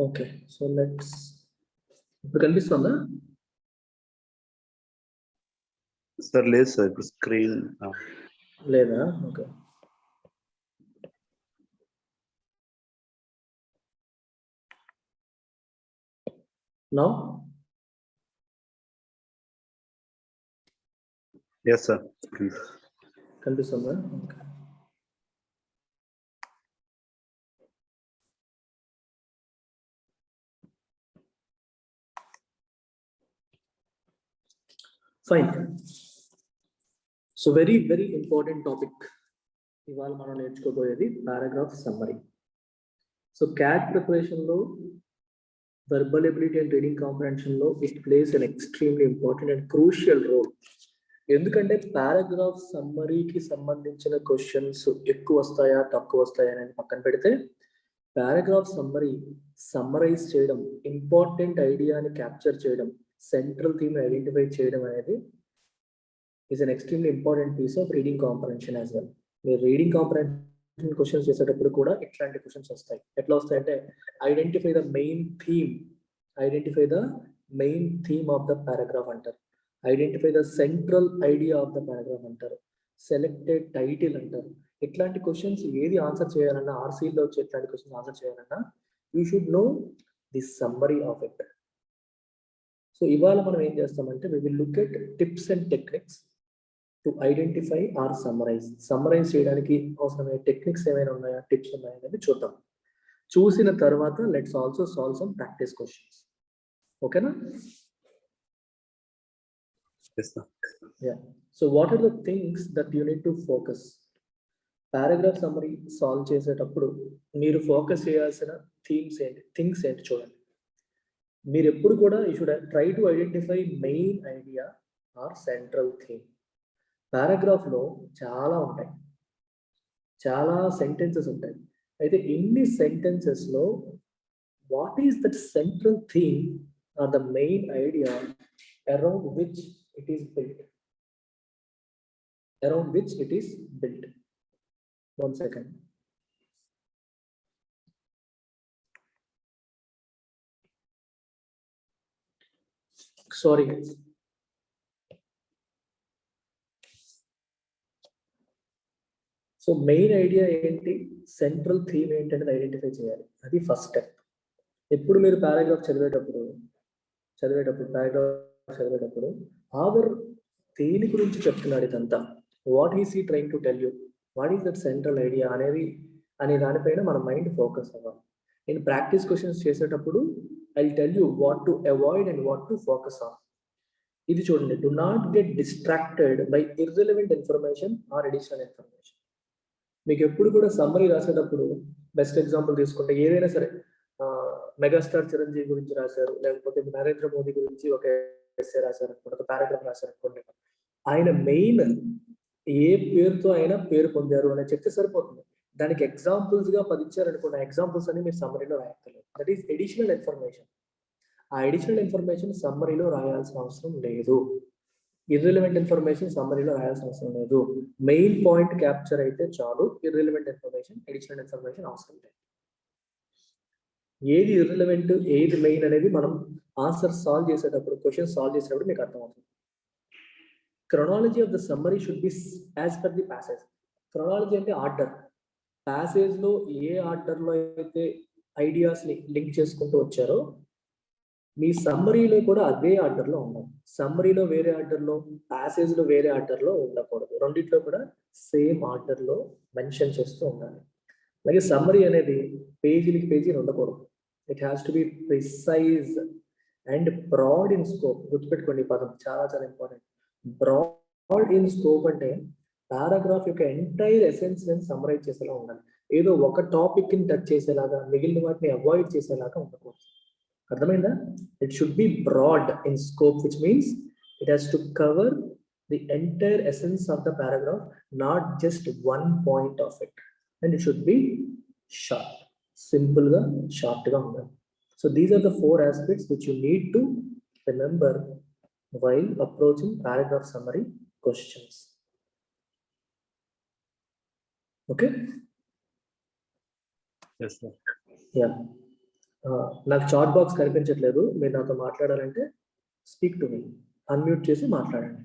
Okay, so let's. కనిపిస్తుందా? Sir లేదు sir, screen లేదా? Okay. Now? Yes sir, please. కనిపిస్తుందా? Okay. Fine. So very important topic. ఇవాళ మనం నేర్చుకోబోయేది paragraph summary. So CAT preparation లో verbal ability and reading comprehension లో it plays an extremely important and crucial role. ఎందుకంటే paragraph సమ్మరీకి సంబంధించిన క్వశ్చన్స్ ఎక్కువ వస్తాయా తక్కువ వస్తాయా అనేది పక్కన పెడితే పారాగ్రాఫ్ సమ్మరైజ్ చేయడం, ఇంపార్టెంట్ ఐడియాని క్యాప్చర్ చేయడం, సెంట్రల్ థీమ్ ఐడెంటిఫై చేయడం అనేది is an extremely important piece of reading comprehension as well. మీరు రీడింగ్ కాంప్రహెన్షన్ క్వశ్చన్స్ చేసేటప్పుడు కూడా ఇట్లాంటి క్వశ్చన్స్ వస్తాయి. ఎట్లా వస్తాయంటే identify the main theme of the paragraph అంటారు, identify the central idea of the paragraph అంటారు, సెలెక్టెడ్ టైటిల్ అంటారు. ఇట్లాంటి క్వశ్చన్స్ ఏది ఆన్సర్ చేయాలన్నా, ఆర్సీలో వచ్చే ఇట్లాంటి క్వశ్చన్స్ ఆన్సర్ చేయాలన్నా you should know the summary of it. So ఇవాళ మనం ఏం చేస్తామంటే we will look at tips and techniques to identify or summarize చేయడానికి అవసరమైన టెక్నిక్స్ ఏమైనా ఉన్నాయా, టిప్స్ ఉన్నాయా అనేది చూద్దాం. చూసిన తర్వాత let's also solve some practice questions. ఓకేనా? Yes sir. Yeah. So what are the things that you need to focus? Paragraph summary solve చేసేటప్పుడు మీరు ఫోకస్ చేయాల్సిన థింగ్స్ ఏంటి చూడండి. మీరు ఎప్పుడు కూడా you should try to identify main idea or central theme. పారాగ్రాఫ్లో చాలా ఉంటాయి, చాలా సెంటెన్సెస్ ఉంటాయి. అయితే ఇన్ని సెంటెన్సెస్లో what is that central theme or the main idea around which it is built. One second. Sorry guys. So main idea ఏంటి, central theme ఏంటి అనేది ఐడెంటిఫై చేయాలి. అది ఫస్ట్ స్టెప్. ఎప్పుడు మీరు పారాగ్రాఫ్ చదివేటప్పుడు ఆదర్ దేని గురించి చెప్తున్నాడు ఇదంతా, what is he trying to tell you, what is that central idea అనే దానిపైన మన మైండ్ ఫోకస్ అవ్వాలి. నేను ప్రాక్టీస్ క్వశ్చన్స్ చేసేటప్పుడు I tell you what to avoid and what to focus on. ఇది చూడండి, do not get distracted by irrelevant information are additional information. మీకు ఎప్పుడు కూడా సమ్మరీ రాసేటప్పుడు బెస్ట్ ఎగ్జాంపుల్ తీసుకుంటే ఏదైనా సరే, మెగాస్టార్ చిరంజీవి గురించి రాశారు, లేకపోతే నరేంద్ర మోదీ గురించి ఒక ఎస్సే రాశారు అనుకోండి, ఒక పారాగ్రాఫ్ రాశారు అనుకోండి, ఆయన మెయిన్ ఏ పేరుతో అయినా పేరు పొందారు అని చెప్తే సరిపోతుంది. దానికి ఎగ్జాంపుల్స్ గా 10 ఇచ్చారనుకోండి, ఆ ఎగ్జాంపుల్స్ అని మీరు సమ్మరీలో రాయక్కర్లేదు. That is additional information. ఆ ఎడిషనల్ ఇన్ఫర్మేషన్ సమ్మరీలో రాయాల్సిన అవసరం లేదు. ఇర్రెలెవెంట్ ఇన్ఫర్మేషన్ సమ్మరీలో రాయాల్సిన అవసరం లేదు. మెయిన్ పాయింట్ క్యాప్చర్ అయితే చాలు. ఇర్రెలెవెంట్ ఇన్ఫర్మేషన్, ఎడిషనల్ ఇన్ఫర్మేషన్ అవసరం లేదు. ఏది ఇర్రెలెవెంట్ ఏది మెయిన్ అనేది మనం ఆన్సర్ సాల్వ్ చేసేటప్పుడు, క్వశ్చన్ సాల్వ్ చేసేటప్పుడు మీకు అర్థమవుతుంది. Chronology of the summary should be as per the passage. Chronology అంటే ఆర్డర్. ప్యాసేజ్ లో ఏ ఆర్డర్ లో అయితే ఐడియాస్ ని లింక్ చేసుకుంటూ వచ్చారో మీ సమ్మరీలో కూడా అదే ఆర్డర్ లో ఉండాలి. సమ్మరీలో వేరే ఆర్డర్ లో, ప్యాసేజ్ లో వేరే ఆర్డర్ లో ఉండకూడదు. రెండిట్లో కూడా సేమ్ ఆర్డర్ లో మెన్షన్ చేస్తూ ఉండాలి. అలాగే సమ్మరీ అనేది పేజీలు ఉండకూడదు. It has to be precise and broad in scope. గుర్తుపెట్టుకోండి ఈ పదం, చాలా చాలా ఇంపార్టెంట్. బ్రాడ్ ఇన్ స్కోప్ అంటే పారాగ్రాఫ్ యొక్క ఎంటైర్ ఎసెన్స్ ని సమ్మరైజ్ చేసేలా ఉండాలి. ఏదో ఒక టాపిక్ ని టచ్ చేసేలాగా, మిగిలిన వాటిని అవాయిడ్ చేసేలాగా ఉండకూడదు. అర్థమైందా? It should be broad in scope, which means it has to cover the entire essence of the paragraph, not just one point of it. And it should be short, simple గా short గా ఉండాలి. So these are the 4 aspects which you need to remember while approaching paragraph summary questions. Okay? Yes sir. Yeah. నాకు chat box కనిపించట్లేదు, మీరు నాతో మాట్లాడాలంటే speak to me, unmute చేసి మాట్లాడండి.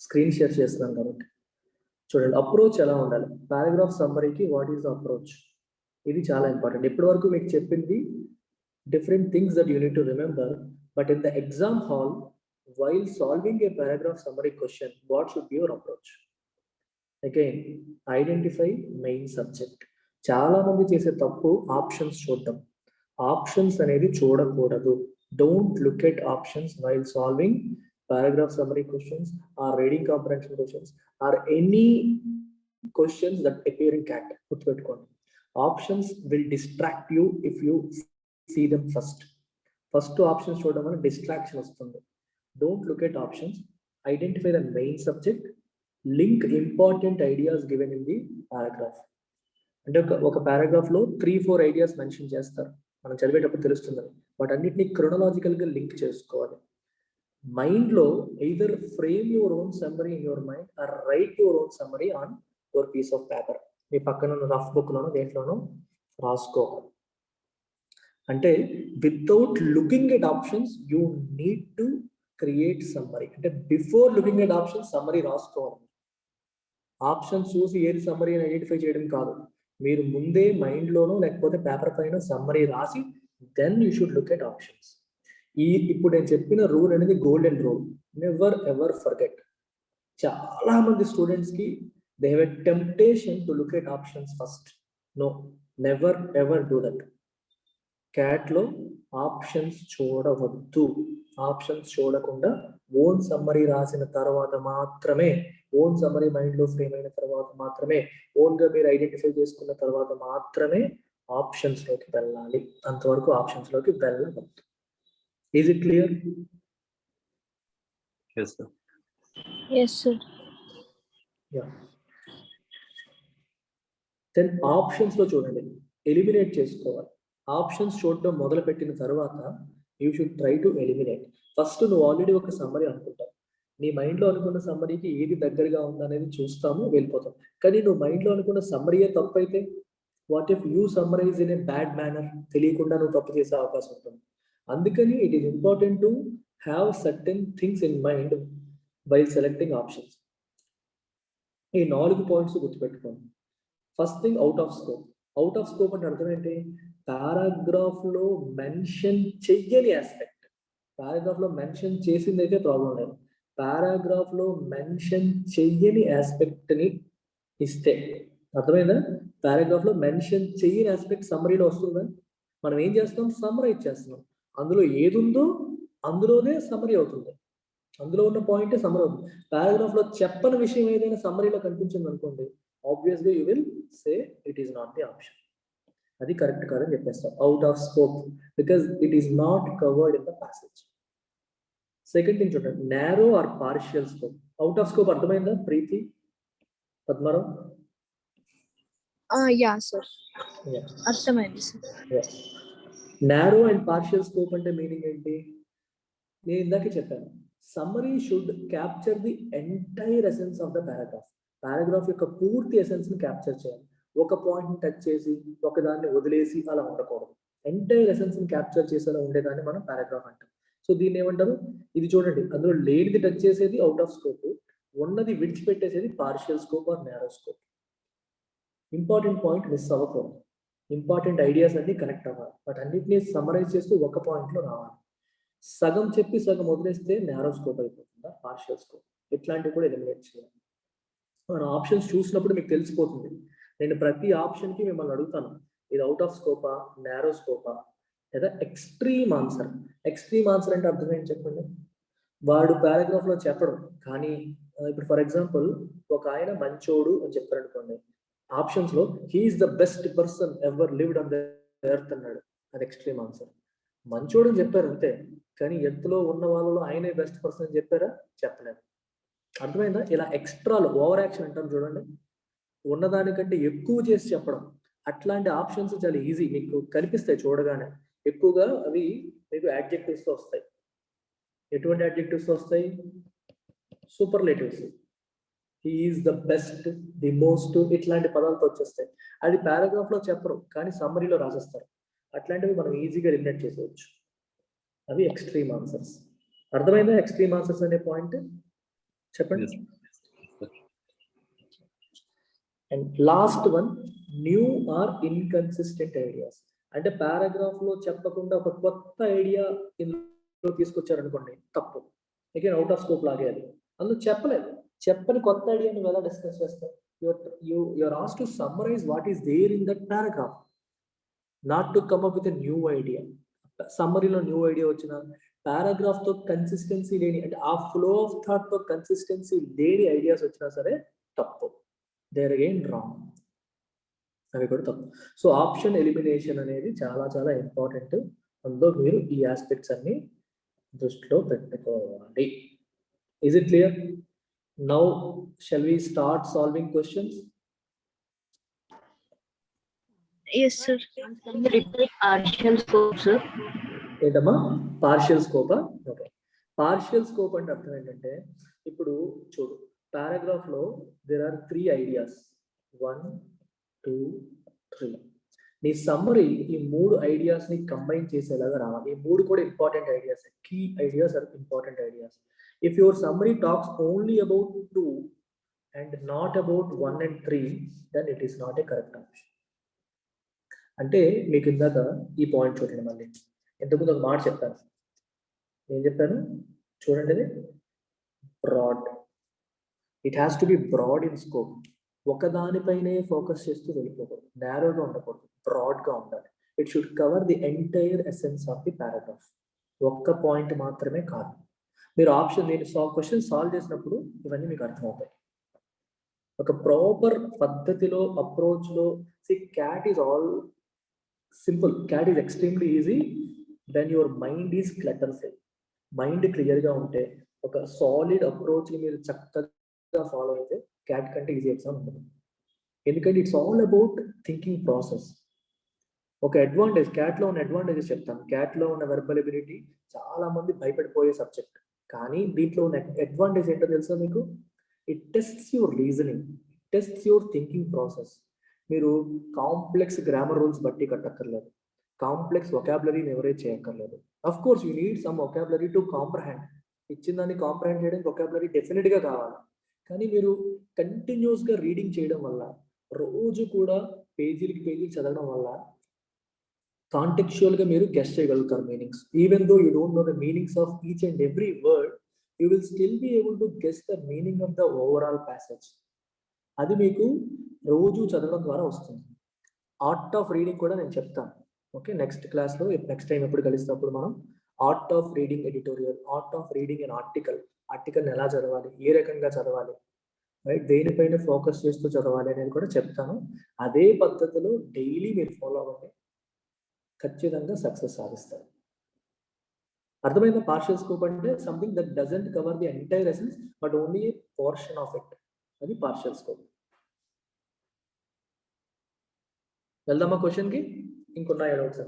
స్క్రీన్ షేర్ చేస్తున్నాను కాబట్టి చూడండి. అప్రోచ్ ఎలా ఉండాలి, పారాగ్రాఫ్ సమ్మరీకి వాట్ ఈస్ ద అప్రోచ్, ఇది చాలా ఇంపార్టెంట్. ఇప్పటి వరకు మీకు చెప్పింది different things that you need to remember, but in the exam hall while solving a paragraph summary question, what should be your approach? Again, identify main subject. చాలా మంది చేసే తప్పు ఆప్షన్స్ చూడటం. ఆప్షన్స్ అనేది చూడకూడదు. Don't look at options while solving paragraph summary questions or reading comprehension questions or any questions that appear in CAT. గుర్తుపెట్టుకోండి, options will distract you if you see them first. First options చూడడం వల్ల distraction వస్తుంది. Don't look at options, identify the main subject, link important ideas given in the paragraph. అంటే ఒక paragraph లో 3-4 ideas mention చేస్తారు, మనం చదివేటప్పుడు తెలుస్తుంది. బట్ అన్నిటిని క్రోనలాజికల్ గా లింక్ చేసుకోవాలి. మైండ్ లో either frame your own summary in your mind or write your own summary on your piece of paper. మీ పక్కన ఉన్న రఫ్ బుక్ లోనో దేంట్లోనో రాసుకోవాలి. అంటే without looking at options you need to create summary. అంటే before looking at options summary రాసుకోవాలి. Options చూసి ఏది సమ్మరీ అని ఐడెంటిఫై చేయడం కాదు, మీరు ముందే మైండ్ లోనో లేకపోతే పేపర్ పైన సమ్మరీ రాసి then you should look at options. ఇప్పుడు నేను చెప్పిన రూల్ అనేది golden rule, never ever forget. చాలా మంది స్టూడెంట్స్ కి they have a temptation to look at options first. No, never ever do that. CAT లో ఆప్షన్స్ చూడవద్దు. ఆప్షన్స్ చూడకుండా ఓన్ సమ్మరీ రాసిన తర్వాత మాత్రమే, ఓన్ సమ్మరీ మైండ్ లో ఫ్రేమ్ అయిన తర్వాత మాత్రమే, ఓన్ గా మీరు ఐడెంటిఫై చేసుకున్న తర్వాత మాత్రమే ఆప్షన్స్ లోకి వెళ్ళాలి. అంతవరకు ఆప్షన్స్ లోకి వెళ్ళవద్దు. Is it clear? Yes, sir. Yes, sir. Yeah. Then options లో చూడండి, ఎలిమినేట్ చేసుకోవాలి. ఆప్షన్స్ చూడటం మొదలు పెట్టిన తర్వాత you should try to eliminate. First నువ్వు ఆల్రెడీ ఒక సమ్మరీ అనుకుంటావు, నీ మైండ్ లో అనుకున్న సమ్మరీకి ఏది దగ్గరగా ఉందనేది చూస్తాము, వెళ్ళిపోతాం. కానీ నువ్వు మైండ్ లో అనుకున్న సమ్మరీయే తప్పు అయితే, what if you summarise in a bad manner, తెలియకుండా నువ్వు తప్పు చేసే అవకాశం ఉంటుంది. అందుకని it is important to have certain things in mind while selecting options. ఈ 4 పాయింట్స్ గుర్తుపెట్టుకోండి. First thing, out of scope. Out of scope అంటే అర్థం ఏంటి? పారాగ్రాఫ్ లో మెన్షన్ చెయ్యని ఆస్పెక్ట్. పారాగ్రాఫ్ లో మెన్షన్ చేసింది అయితే ప్రాబ్లం లేదు, పారాగ్రాఫ్ లో మెన్షన్ చెయ్యని ఆస్పెక్ట్ ని ఇస్తే, అర్థమైందా? పారాగ్రాఫ్ లో మెన్షన్ చెయ్యని ఆస్పెక్ట్ సమ్మరీలో వస్తుందా? మనం ఏం చేస్తాం, సమ్మరైజ్ చేస్తున్నాం. అందులో ఏది ఉందో అందులోనే సమ్మరీ అవుతుంది, అందులో ఉన్న పాయింట్ సమ్మరీ అవుతుంది. పారాగ్రాఫ్ లో చెప్పని విషయం ఏదైనా సమ్మరీలో కనిపించింది అనుకోండి, ఆబ్వియస్గా you will say it is not the option, అది కరెక్ట్ కాదని చెప్పేస్తాం. Out of scope, because it is not covered in the passage. Second thing చూడండి, narrow or partial scope. Out of scope అర్థమైందా ప్రీతి, పద్మారావు? Yeah, sir. అర్థమైంది sir. Narrow and partial scope అంటే meaning ఏంటి? నేను ఇందాకే చెప్పాను, summary should capture the entire essence of the paragraph. Paragraph యొక్క పూర్తి ఎసెన్స్ ని క్యాప్చర్ చేయాలి. ఒక పాయింట్ ని టచ్ చేసి ఒకదాన్ని వదిలేసి అలా ఉండకూడదు. ఎంటైర్ ఎసెన్స్ ని క్యాప్చర్ చేసేలా ఉండేదాన్ని మనం పారాగ్రాఫ్ అంటాం. సో దీన్ని ఏమంటారు? ఇది చూడండి, అందులో లేనిది టచ్ చేసేది అవుట్ ఆఫ్ స్కోప్, ఉన్నది విడిచిపెట్టేసేది partial scope or narrow scope. Important point miss అవ్వకూడదు, ఇంపార్టెంట్ ఐడియాస్ అన్ని కనెక్ట్ అవ్వాలి, బట్ అన్నిటినీ సమ్మరైజ్ చేస్తూ ఒక పాయింట్ లో రావాలి. సగం చెప్పి సగం వదిలేస్తే నారో స్కోప్ అయిపోతుందా, పార్షియల్ స్కోప్. ఇట్లాంటివి కూడా ఎలిమినేట్ చేయాలి. మన ఆప్షన్స్ చూసినప్పుడు మీకు తెలిసిపోతుంది. నేను ప్రతి ఆప్షన్ కి మిమ్మల్ని అడుగుతాను, ఇది అవుట్ ఆఫ్ స్కోపా, నారో స్కోపా, లేదా ఎక్స్ట్రీమ్ ఆన్సర్. ఎక్స్ట్రీమ్ ఆన్సర్ అంటే అర్థం ఏంటి చెప్పండి? వాడు పారాగ్రాఫ్ లో చెప్పడం, కానీ ఇప్పుడు ఫర్ ఎగ్జాంపుల్ ఒక ఆయన మంచోడు అని చెప్పారు అనుకోండి, ఆప్షన్స్ లో he's the best person ever lived on the earth అన్నాడు, అది ఎక్స్ట్రీమ్ ఆన్సర్. మంచోడు అని చెప్పారు అంతే, కానీ ఎర్త్లో ఉన్న వాళ్ళలో ఆయనే బెస్ట్ పర్సన్ అని చెప్పారా? చెప్పలేదు. అర్థమైందా? ఇలా ఎక్స్ట్రాలు, ఓవర్ యాక్షన్ అంటాం చూడండి, ఉన్నదానికంటే ఎక్కువ చేసి చెప్పడం. అట్లాంటి ఆప్షన్స్ చాలా ఈజీ, మీకు కనిపిస్తాయి చూడగానే. ఎక్కువగా అవి మీకు యాడ్జెక్టివ్స్ తో వస్తాయి. ఎటువంటి యాడ్జెక్టివ్స్ వస్తాయి? Superlatives. He's the best, the most, ఇట్లాంటి పదాలతో వచ్చేస్తాయి. అది పారాగ్రాఫ్ లో చెప్పరు, కానీ సమ్మరీలో రాసేస్తారు. అట్లాంటివి మనం ఈజీగా ఎలిమినేట్ చేసేయచ్చు. అవి ఎక్స్ట్రీమ్ ఆన్సర్స్. అర్థమైందా ఎక్స్ట్రీమ్ ఆన్సర్స్ అనే పాయింట్? చెప్పండి. And last one, new or inconsistent ideas. అంటే పారాగ్రాఫ్ లో చెప్పకుండా ఒక కొత్త ఐడియా ఇందులో తీసుకొచ్చారనుకోండి, తప్పు. అగైన్ అవుట్ ఆఫ్ స్కోప్ లాగే అది. అందులో చెప్పలేదు, చెప్పని కొత్త ఐడియా నువ్వు ఎలా డిస్కస్ చేస్తావు? You're asked to summarize what is there in that paragraph, not to come up with a new idea. సమ్మరీలో న్యూ ఐడియా వచ్చిన, పారాగ్రాఫ్ తో కన్సిస్టెన్సీ లేని, అంటే ఆ ఫ్లో ఆఫ్ థాట్ తో కన్సిస్టెన్సీ లేని ఐడియాస్ వచ్చినా సరే తప్పు. There again wrong. అవి కూడా తప్పు. సో ఆప్షన్ ఎలిమినేషన్ అనేది చాలా చాలా ఇంపార్టెంట్. అందులో మీరు ఈ ఆస్పెక్ట్స్ అన్ని దృష్టిలో పెట్టుకోవాలి. Is it clear? Now shall we start solving questions? Yes, sir. Partial scope, sir. ఏంటమ్మా పార్షియల్ స్కోపా? ఓకే, పార్షియల్ స్కోప్ అంటే అర్థం ఏంటంటే, ఇప్పుడు చూడు, పారాగ్రాఫ్ లో దేర్ ఆర్ 3 ఐడియాస్, 1 2 3. నీ సమ్మరీ ఈ 3 ఐడియాస్ ని కంబైన్ చేసేలాగా రావాలి. ఈ 3 కూడా important ideas, key ideas are important ideas. If your summary talks only about 2 and not about 1 and 3, then it is not a correct option. అంటే మీకు ఇందాక ఈ పాయింట్ చూడండి, మళ్ళీ ఇంతకుముందు ఒక మాట చెప్పాను. ఏం చెప్పాను చూడండి, అది broad. It has to be broad in scope. ఒకదానిపైనే ఫోకస్ చేస్తూ వెళ్ళిపోకూడదు, నారోగా ఉండకూడదు, బ్రాడ్గా ఉండాలి. It should cover the entire essence of the paragraph. ఒక్క పాయింట్ మాత్రమే కాదు. మీరు ఆప్షన్, నేను క్వశ్చన్ సాల్వ్ చేసినప్పుడు ఇవన్నీ మీకు అర్థమవుతాయి. ఒక ప్రాపర్ పద్ధతిలో, అప్రోచ్లో. CAT is all simple, CAT is extremely easy when your mind is clutter free. Mind క్లియర్గా ఉంటే, ఒక సాలిడ్ అప్రోచ్ మీరు చక్కగా ఫాలో అయితే క్యాట్ కంటే ఈజీ ఎగ్జామ్ ఉంటుంది. ఎందుకంటే it's all about thinking process. ఒక అడ్వాంటేజ్, క్యాట్లో ఉన్న అడ్వాంటేజెస్ చెప్తాను. క్యాట్లో ఉన్న వెర్బల్ ఎబిలిటీ చాలా మంది భయపడిపోయే సబ్జెక్ట్, కానీ దీంట్లో ఉన్న అడ్వాంటేజ్ ఏంటో తెలుసా మీకు? It tests your reasoning, tests your thinking process. మీరు కాంప్లెక్స్ గ్రామర్ రూల్స్ బట్టి కట్టక్కర్లేదు, కాంప్లెక్స్ వొకాబులరీని ఎవరైతే చేయక్కర్లేదు. Of course you need some vocabulary to comprehend. ఇచ్చిన దాన్ని కాంప్రహెండ్ చేయడానికి వొకాబులరీ డెఫినెట్గా కావాలి. కానీ మీరు కంటిన్యూస్గా రీడింగ్ చేయడం వల్ల, రోజు కూడా పేజీలకి పేజీలు చదవడం వల్ల కాంటెక్చువల్ గా మీరు గెస్ చేయగలుగుతారు meanings. Even though you don't know the meanings of each and every word, you will still be able to guess the meaning of the overall passage. అది మీకు రోజు చదవడం ద్వారా వస్తుంది. ఆర్ట్ ఆఫ్ రీడింగ్ కూడా నేను చెప్తాను. ఓకే, నెక్స్ట్ క్లాస్లో, నెక్స్ట్ టైం ఎప్పుడు కలిసినప్పుడు మనం art of reading editorial, art of reading and ఆర్టికల్ని ఎలా చదవాలి, ఏ రకంగా చదవాలి, రైట్, దేనిపైన ఫోకస్ చేస్తూ చదవాలి అనేది కూడా చెప్తాను. అదే పద్ధతిలో డైలీ మీరు ఫాలో అవ్వండి, ఖచ్చితంగా సక్సెస్ సాధిస్తారు. అర్థమైందా? పార్షియల్ స్కోప్ అంటే something that doesn't cover the entire essence but only a portion of it. అది పార్షియల్ స్కోప్. వెళ్దామా క్వశ్చన్ కి? ఇంకున్నాయి డౌట్స్?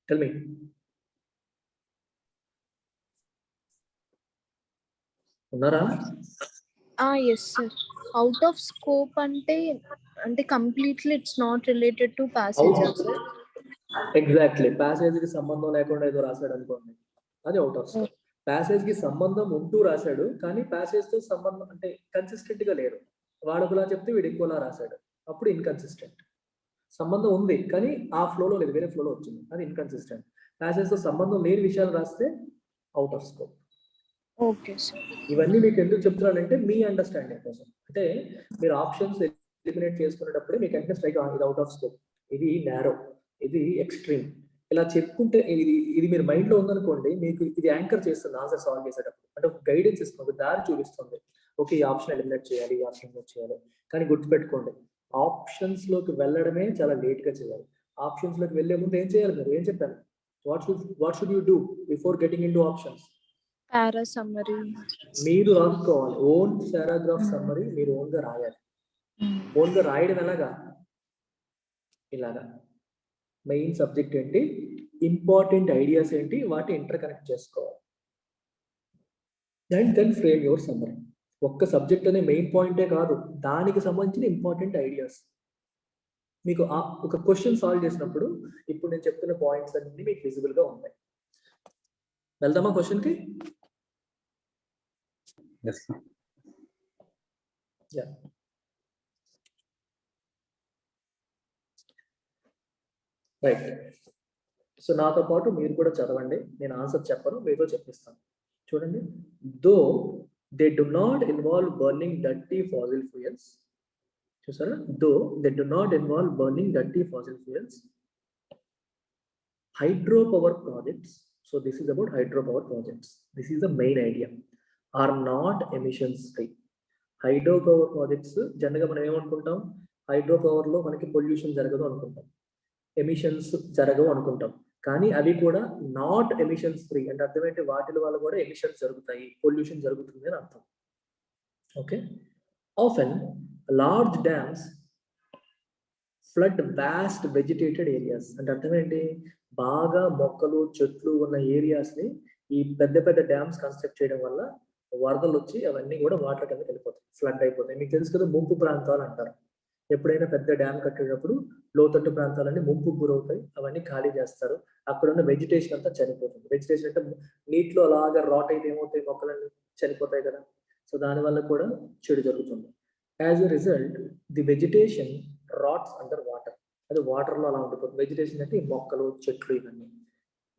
Tell me. ఉన్నారా? Yes sir. Out of scope అంటే completely it's not related to passage. Exactly, passage కి సంబంధం లేకుండా ఏదో రాశాడు అనుకోండి, అది అవుట్ ఆఫ్ స్కోప్. ప్యాసేజ్ కి సంబంధం ఉంటూ రాశాడు, కానీ ప్యాసేజ్ తో సంబంధం అంటే కన్సిస్టెంట్ గా లేరు. వాడు ఒకలా చెప్తే వీడు ఇంకోలా రాశాడు, అప్పుడు ఇన్కన్సిస్టెంట్. సంబంధం ఉంది కానీ ఆ ఫ్లోలో లేదు, వేరే ఫ్లోలో వచ్చింది, అది ఇన్కన్సిస్టెంట్. ప్యాసేజ్ తో సంబంధం లేని విషయాలు రాస్తే out of scope. Okay sir. ఇవన్నీ మీకు ఎందుకు చెప్తున్నానంటే మీ అండర్స్టాండింగ్ కోసం. అంటే మీరు ఆప్షన్స్ ఎలిమినేట్ చేసుకునేటప్పుడే మీకు అంటే స్ట్రైక్, ఇది అవుట్ ఆఫ్ స్కోప్, ఇది నారో, ఇది ఎక్స్ట్రీమ్, ఇలా చెప్పుకుంటే ఇది మీరు మైండ్ లో ఉందనుకోండి, మీకు ఇది యాంకర్ చేస్తుంది ఆన్సర్ సాల్వ్ చేసేటప్పుడు. అంటే ఒక గైడెన్స్ ఇస్తుంది, దారి చూపిస్తుంది. ఓకే, ఈ ఆప్షన్ ఎలిమినేట్ చేయాలి, ఈ ఆప్షన్ ఎలిమినేట్ చేయాలి. కానీ గుర్తుపెట్టుకోండి, ఆప్షన్స్ లోకి వెళ్ళడమే చాలా లేట్ గా చేయాలి. ఆప్షన్స్ లోకి వెళ్ళే ముందు ఏం చేయాలి? మీరు ఏం చెప్పాను? What should you do before getting into options? Para summary మీరు రాసుకోవాలి. ఓన్ పారాగ్రాఫ్ సమ్మరీ మీరు ఓన్ గా రాయాలి. ఓన్ గా రాయడం ఎలాగా? ఇలాగా మెయిన్ సబ్జెక్ట్ ఏంటి, ఇంపార్టెంట్ ఐడియాస్ ఏంటి, వాటి ఇంటర్ కనెక్ట్ చేసుకోవాలి. And then frame your summary. ఒక్క సబ్జెక్ట్ అనే మెయిన్ పాయింటే కాదు, దానికి సంబంధించిన ఇంపార్టెంట్ ఐడియాస్. మీకు ఒక క్వశ్చన్ సాల్వ్ చేసినప్పుడు ఇప్పుడు నేను చెప్తున్న పాయింట్స్ అన్ని మీకు విజిబుల్ గా ఉంటాయి. వెళ్దామా క్వశ్చన్కి? Yes, sir. Yeah. Right. So నాతో పాటు మీరు కూడా చదవండి, నేను ఆన్సర్ చెప్పను, మీతో చెప్పిస్తాను. చూడండి, though they do not involve burning dirty fossil fuels. చూసారా, though they do not involve burning dirty fossil fuels, hydropower projects, so this is about hydropower projects, this is the main idea, are not emissions free. Hydropower projects జనరల్గా మనం ఏమనుకుంటాం, hydropower లో మనకి pollution జరగదు అనుకుంటాం, emissions జరగవు అనుకుంటాం, కానీ అవి కూడా నాట్ ఎమిషన్స్ ఫ్రీ అంటే అర్థం ఏంటి, వాటి వల్ల కూడా ఎమిషన్స్ జరుగుతాయి, పొల్యూషన్ జరుగుతుంది అని అర్థం. Okay, often large dams flood vast vegetated areas అంటే అర్థం ఏంటి, బాగా మొక్కలు చెట్లు ఉన్న ఏరియాస్ ని ఈ పెద్ద పెద్ద డ్యామ్స్ కన్స్ట్రక్ట్ చేయడం వల్ల వరదలు వచ్చి అవన్నీ కూడా వాటర్ కింద వెళ్ళిపోతాయి, ఫ్లడ్ అయిపోతాయి. మీకు తెలుసు కదా, ముంపు ప్రాంతాలు అంటారు. ఎప్పుడైనా పెద్ద డ్యామ్ కట్టేటప్పుడు లోతట్టు ప్రాంతాలన్నీ ముంపు గురవుతాయి, అవన్నీ ఖాళీ చేస్తారు, అక్కడ ఉన్న వెజిటేషన్ అంతా చనిపోతుంది. వెజిటేషన్ అంటే నీటిలో అలాగా రాట్ అయితే ఏమవుతాయి, మొక్కలన్నీ చనిపోతాయి కదా, సో దానివల్ల కూడా చెడు జరుగుతుంది. As a result the vegetation rods under water, అది వాటర్ లో అలా ఉండిపోతుంది. వెజిటేషన్ అంటే ఈ మొక్కలు చెట్లు ఇవన్నీ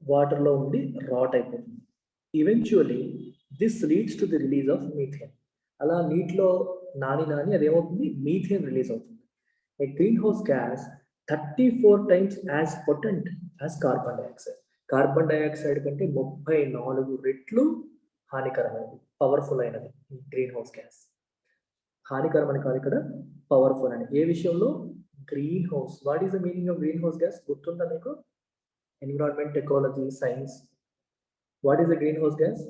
వాటర్ లో ఉండి రాట్ అయిపోతుంది. Eventually this leads to the release of methane, అలా నీటిలో నాని అదేమవుతుంది, మీథేన్ రిలీజ్ అవుతుంది. A greenhouse gas 34 times as potent as carbon dioxide. Carbon dioxide కంటే 34 రెట్లు హానికరమైనది, పవర్ఫుల్ అయినది గ్రీన్ హౌస్ గ్యాస్. హానికరం అని కాదు ఇక్కడ, పవర్ఫుల్ అని. ఏ విషయంలో, green house. What is the meaning of green house gas గుర్తుందా మీకు? Environment, ecology, science. What is the green house gas?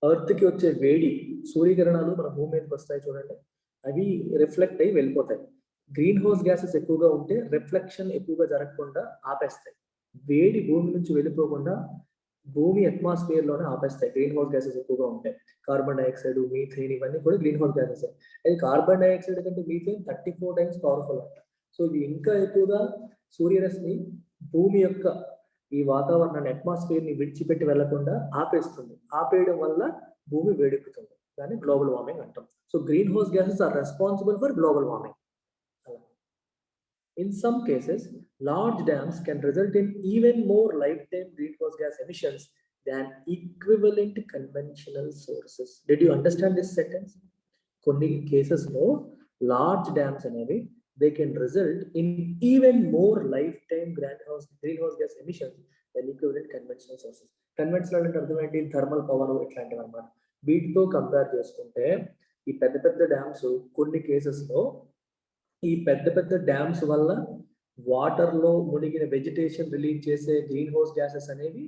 Earth కి వచ్చే వేడి, సూర్యకిరణాలు మన భూమి మీదకి వస్తాయి చూడండి, అవి రిఫ్లెక్ట్ అయ్యి వెళ్ళిపోతాయి. గ్రీన్ హౌస్ గ్యాసెస్ ఎక్కువగా ఉంటే రిఫ్లెక్షన్ ఎక్కువగా జరగకుండా ఆపేస్తాయి, వేడి భూమి నుంచి వెళ్ళిపోకుండా భూమి అట్మాస్ఫియర్ లోనే ఆపేస్తాయి గ్రీన్ హౌస్ గ్యాసెస్ ఎక్కువగా ఉంటాయి. కార్బన్ డైఆక్సైడ్, మీథేన్ ఇవన్నీ కూడా గ్రీన్ హౌస్ గ్యాసెస్. అది కార్బన్ డైఆక్సైడ్ కంటే మీథేన్ 34 టైమ్స్ పవర్ఫుల్ అంట. సో ఇది ఇంకా ఎక్కువగా సూర్యరశ్మి భూమి యొక్క ఈ వాతావరణాన్ని, అట్మాస్ఫియర్ ని విడిచిపెట్టి వెళ్లకుండా ఆపేస్తుంది. ఆపేయడం వల్ల భూమి వేడెక్కుతుంది, దాన్ని గ్లోబల్ వార్మింగ్ అంటాం. So greenhouse gases are responsible for global warming. In some cases, large dams can result in even more lifetime greenhouse gas emissions than equivalent conventional sources. Did you understand this sentence? కొన్ని cases లో large dams అనేవి they can result in even more lifetime greenhouse gas emissions than equivalent conventional sources. Conventional అంటే అర్థం ఏంటి, thermal power ఇట్లాంటివి అన్నమాట. వీటితో compare చేసుకుంటే ఈ పెద్ద పెద్ద డ్యామ్స్ కొన్ని కేసెస్ లో, ఈ పెద్ద పెద్ద డ్యామ్స్ వల్ల వాటర్ లో మునిగిన వెజిటేషన్ రిలీజ్ చేసే గ్రీన్ హౌస్ గ్యాసెస్ అనేవి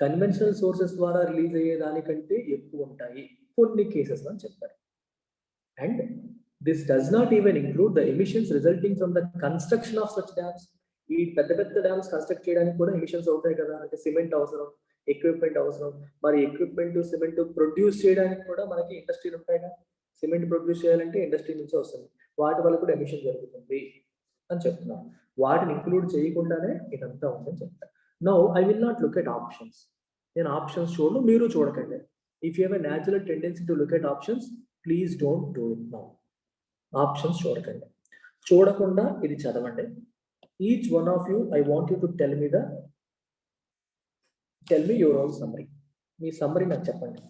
కన్వెన్షనల్ సోర్సెస్ ద్వారా రిలీజ్ అయ్యే దానికంటే ఎక్కువ ఉంటాయి కొన్ని కేసెస్ అని చెప్పారు. And this does not even include the emissions resulting from the construction of such dams. ఈ పెద్ద పెద్ద డ్యామ్స్ కన్స్ట్రక్ట్ చేయడానికి కూడా ఎమిషన్స్ అవుతాయి కదా, అంటే సిమెంట్ అవసరం, ఎక్విప్మెంట్ అవసరం. మరి ఎక్విప్మెంట్, సిమెంట్ ప్రొడ్యూస్ చేయడానికి కూడా మనకి ఇండస్ట్రీలు ఉంటాయి కదా, సిమెంట్ ప్రొడ్యూస్ చేయాలంటే ఇండస్ట్రీ నుంచి వస్తుంది, వాటి వల్ల కూడా ఎమిషన్ జరుగుతుంది అని చెప్తున్నాను. వాటిని ఇంక్లూడ్ చేయకుండానే ఇదంతా ఉందని చెప్తాను. Now I will not look at options. నేను ఆప్షన్స్ చూడను, మీరు చూడకండి. If you have a natural tendency to look at options, please don't do it now. Options చూడకండి, చూడకుండా ఇది చదవండి. Each one of you, I want you to tell me your own summary. Me summary నాకు చెప్పండి.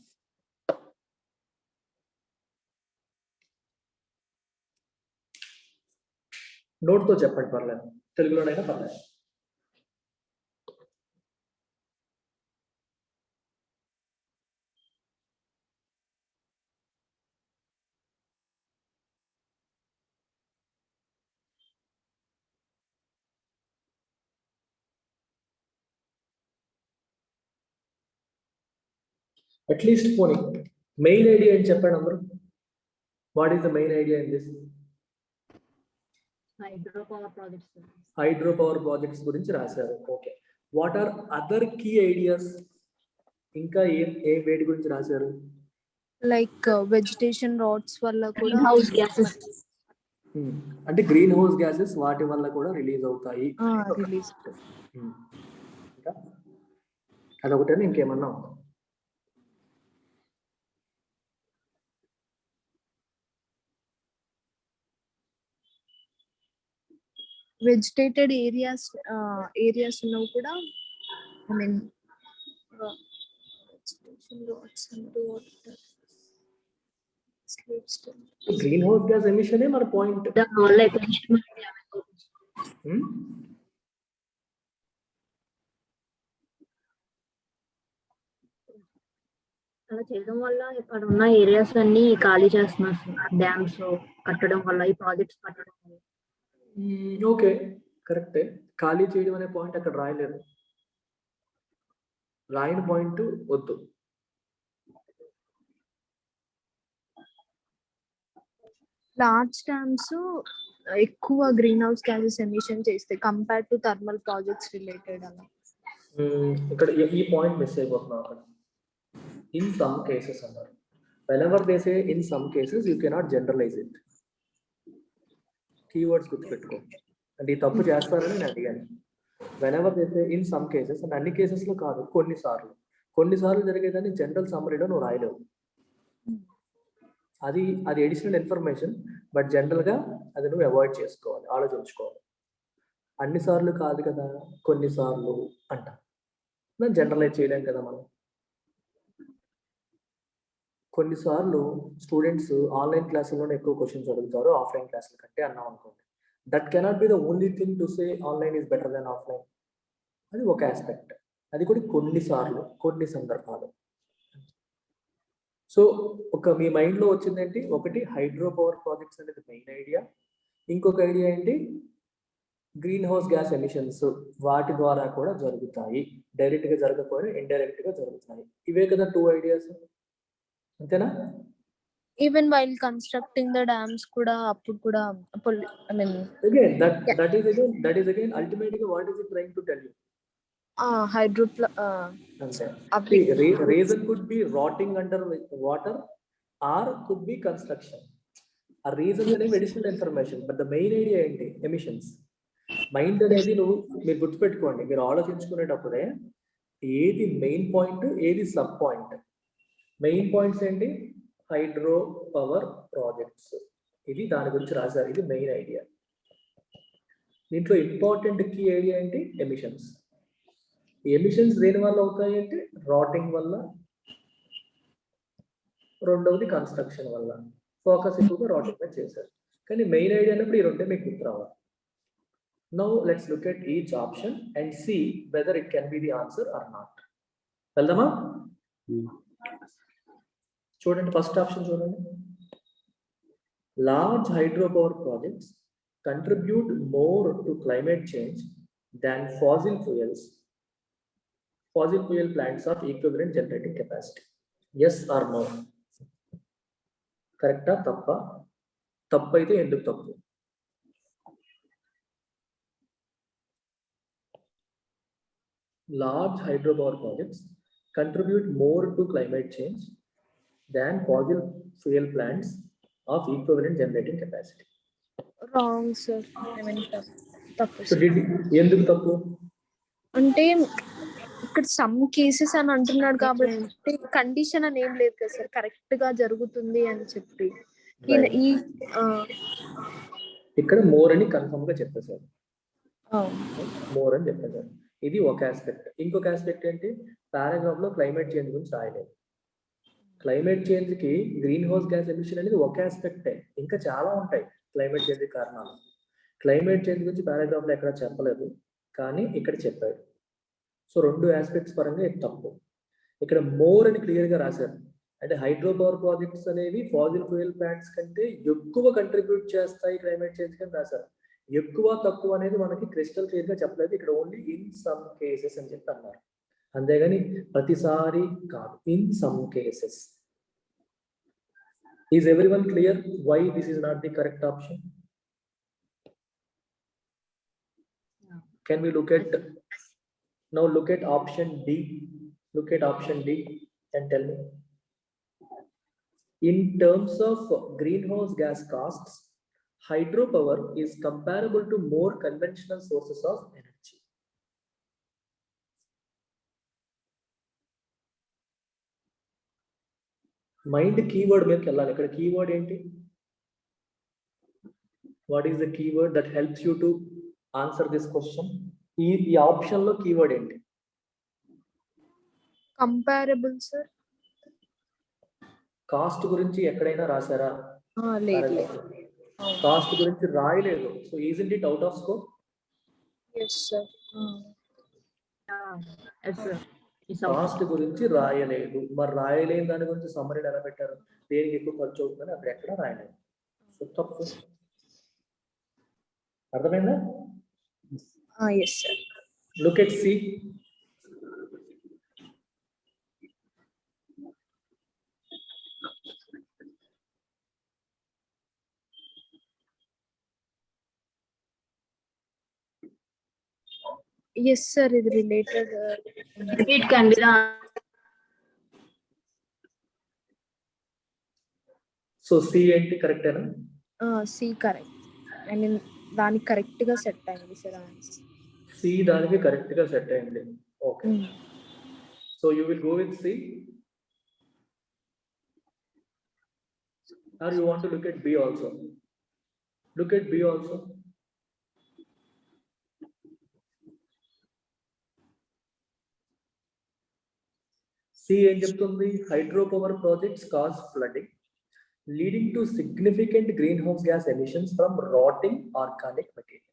నోట్తో చెప్పండి, పర్లేదు, తెలుగులోనైనా పర్లేదు. At least పోనీ మెయిన్ ఐడియా అని చెప్పండి అందరూ. What is the main idea in this? hydropower projects, sir. Hydro power projects గురించి రాశారు. Okay, what are other key ideas? ఇంకా ఏ వేడి గురించి రాశారు? లైక్ వెజిటేషన్ రాట్స్ వల్ల కూడా Greenhouse gases. అంటే గ్రీన్ హౌస్ గ్యాసెస్ వాటి వల్ల కూడా రిలీజ్ అవుతాయి. రిలీజ్. ఇంకా అదొకటేనా, ఇంకేమన్నా ఉందా? వెజిటేటెడ్ ఏరియాస్ ఉన్నవి కూడా ఐ మీన్ వెజిటేషన్ రాట్స్ అంటూ గ్రీన్ హౌస్ గ్యాస్ ఎమిషన్ మన పాయింట్. దానివల్ల ఎట్లీస్ట్ అలా చేయడం వల్ల ఇక్కడ ఉన్న ఏరియాస్ అన్ని ఖాళీ చేస్తున్నారు సార్. డ్యామ్స్ కట్టడం వల్ల, ఈ ప్రాజెక్ట్స్ కట్టడం వల్ల. ఓకే, కరెక్టే. ఖాళీ చేయడం అనే పాయింట్ అక్కడ రాయలేదు. రాయని పాయింట్ వద్దు. లార్జ్ డ్యామ్స్ ఎక్కువ గ్రీన్ హౌస్ గ్యాసెస్ ఎమిషన్ చేస్తాయి compare to thermal projects related అలా. ఇక్కడ ఈ పాయింట్ మిస్ అయిపోతున్నాం అక్కడ. ఇన్ సమ్ కేసెస్ అన్నారు. whenever they say in some cases you cannot generalize it. Keywords గుర్తుపెట్టుకో. అంటే ఈ తప్పు చేస్తారని నేను అడిగాను. whenever they say in some cases, అంటే అన్ని కేసెస్ లో కాదు, కొన్నిసార్లు జరిగేదాన్ని జనరల్ సమ్మరీలో నువ్వు రాయలేవు. అది ఎడిషనల్ ఇన్ఫర్మేషన్, బట్ జనరల్ గా అది నువ్వు అవాయిడ్ చేసుకోవాలి, ఆలోచించుకోవాలి. అన్నిసార్లు కాదు కదా, కొన్నిసార్లు అంట. మనం జనరలైజ్ చేయలేం కదా మనం. కొన్నిసార్లు స్టూడెంట్స్ ఆన్లైన్ క్లాసుల్లోనే ఎక్కువ క్వశ్చన్స్ అడుగుతారు ఆఫ్లైన్ క్లాసుల కంటే అన్నాం అనుకోండి. That cannot be the only thing to say online is better than offline. అది ఒక ఆస్పెక్ట్. అది కూడా కొన్నిసార్లు, కొన్ని సందర్భాలు. సో మీ మైండ్లో వచ్చిందేంటి? ఒకటి హైడ్రో పవర్ ప్రాజెక్ట్స్ అనేది మెయిన్ ఐడియా. ఇంకొక ఐడియా ఏంటి? గ్రీన్ హౌస్ గ్యాస్ ఎమిషన్స్ వాటి ద్వారా కూడా జరుగుతాయి. డైరెక్ట్ గా జరగకపోయినా ఇండైరెక్ట్ గా జరుగుతాయి. ఇవే కదా 2 ఐడియాస్, అంతేనా? Even while constructing the dams కూడా అప్పుడు కూడా I mean again that is again ultimately what is it trying to tell you? hydro reason could be rotting under water or could be construction. A reason is additional information, but the main idea ఏంటి? Emissions. Mind అనేది మీరు గుర్తుపెట్టుకోండి, మీరు ఆలోచించుకునేటప్పుడే ఏది main point, ఏది sub point. Main points ఏంటి? Hydro power projects. ఇది దాని గురించి రాశారు. ఇది మెయిన్ ఐడియా. దీంట్లో ఇంపార్టెంట్ కీ ఐడియా ఏంటి? ఎమిషన్స్. ఎమిషన్స్ దేని వల్ల అవుతాయి అంటే రాటింగ్ వల్ల, రెండవది కన్స్ట్రక్షన్ వల్ల. ఫోకస్ ఎక్కువగా రాటింగ్ మీద చేశారు. కానీ మెయిన్ ఐడియా అన్నప్పుడు ఈ రెండే మీకు గుర్తు రావాలి. Now let's look at each option and see whether it can be the answer or not. వెళ్దామా? చూడండి, ఫస్ట్ ఆప్షన్ చూడండి. Large hydro power projects contribute more to climate change than fossil fuel plants of equivalent generating capacity. Yes or no? Correct? తప్ప? తప్పైతే ఎందుకు తప్పు? Large hydropower projects contribute more to climate change than fossil fuel plants of equivalent generating capacity. Wrong sir. I mean తప్పు. ఎందుకు తప్పు అంటే ఇక్కడ some cases అని అంటున్నాడు కాబట్టి కండిషన్ అని ఏం లేదు కదా సార్, కరెక్ట్ గా జరుగుతుంది అని చెప్పి. ఇక్కడ మోర్ అని కన్ఫర్మ్ గా చెప్పేశారు. మోర్ అని చెప్పేశారు. ఇది ఒక ఆస్పెక్ట్. ఇంకొక ఆస్పెక్ట్ ఏంటి? పారాగ్రాఫ్ లో క్లైమేట్ చేంజ్ గురించి రాయలేదు. క్లైమేట్ చేంజ్ కి గ్రీన్ హౌస్ గ్యాస్ ఎమిషన్ అనేది ఒక ఆస్పెక్టే. ఇంకా చాలా ఉంటాయి క్లైమేట్ చేంజ్ కారణాలు. క్లైమేట్ చేంజ్ గురించి పారాగ్రాఫ్ లో ఎక్కడ చెప్పలేదు, కానీ ఇక్కడ చెప్పాడు. సో 2 ఆస్పెక్ట్స్ పరంగా ఇది తప్పు. ఇక్కడ మోర్ అని క్లియర్ గా రాశారు. అంటే హైడ్రో పవర్ ప్రాజెక్ట్స్ అనేవి ఫాసిల్ ఫ్యూయల్ ప్లాంట్స్ కంటే ఎక్కువ కంట్రిబ్యూట్ చేస్తాయి క్లైమేట్ చేంజ్ కి రాశారు. ఎక్కువ తక్కువ అనేది మనకి క్రిస్టల్ క్లియర్ గా చెప్పలేదు. ఇక్కడ ఓన్లీ ఇన్ సమ్ కేసెస్ అని చెప్పి అన్నారు. అంతేగాని ప్రతిసారి కాదు, in some cases. Is everyone clear why this is not the correct option? Can we look at now? Look at option D. Look at option D and tell me. In terms of greenhouse gas costs, hydropower is comparable to more conventional sources of energy. Mind keyword మీద వెళ్ళాలి. ఇక్కడ keyword ఏంటి? What is the keyword that helps you to answer this question? ఈ option లో keyword ఏంటి? Comparable sir. Cost గురించి ఎక్కడైనా రాశారా? లేదు లేదు. కాస్ట్ గురించి రాయలేదు. So isn't it out of scope? Yes sir. Yes, sir. Cost గురించి రాయలేదు. మరి రాయలేని దాని గురించి సమ్మరీ ఎలా పెట్టారు? దేనికి ఎక్కువ ఖర్చు అవుతుందని అక్కడ ఎక్కడ రాయలేదు. సో తప్పు. అర్థమైందా? Yes sir. Look at C. Yes sir, ఇది related. It can be the so C ఏంటి కరెక్టేనా? C correct. ఐ మీన్ దానికి కరెక్ట్ గా సెట్ అయింది సార్ ఆన్సర్. సి దానికి కరెక్ట్ గా సెట్ అయింది. Okay. So you will go with C or you want to look at B also? Look at B also. C ఏం చెప్తుంది? Hydro power projects cause flooding leading to significant greenhouse gas emissions from rotting organic material.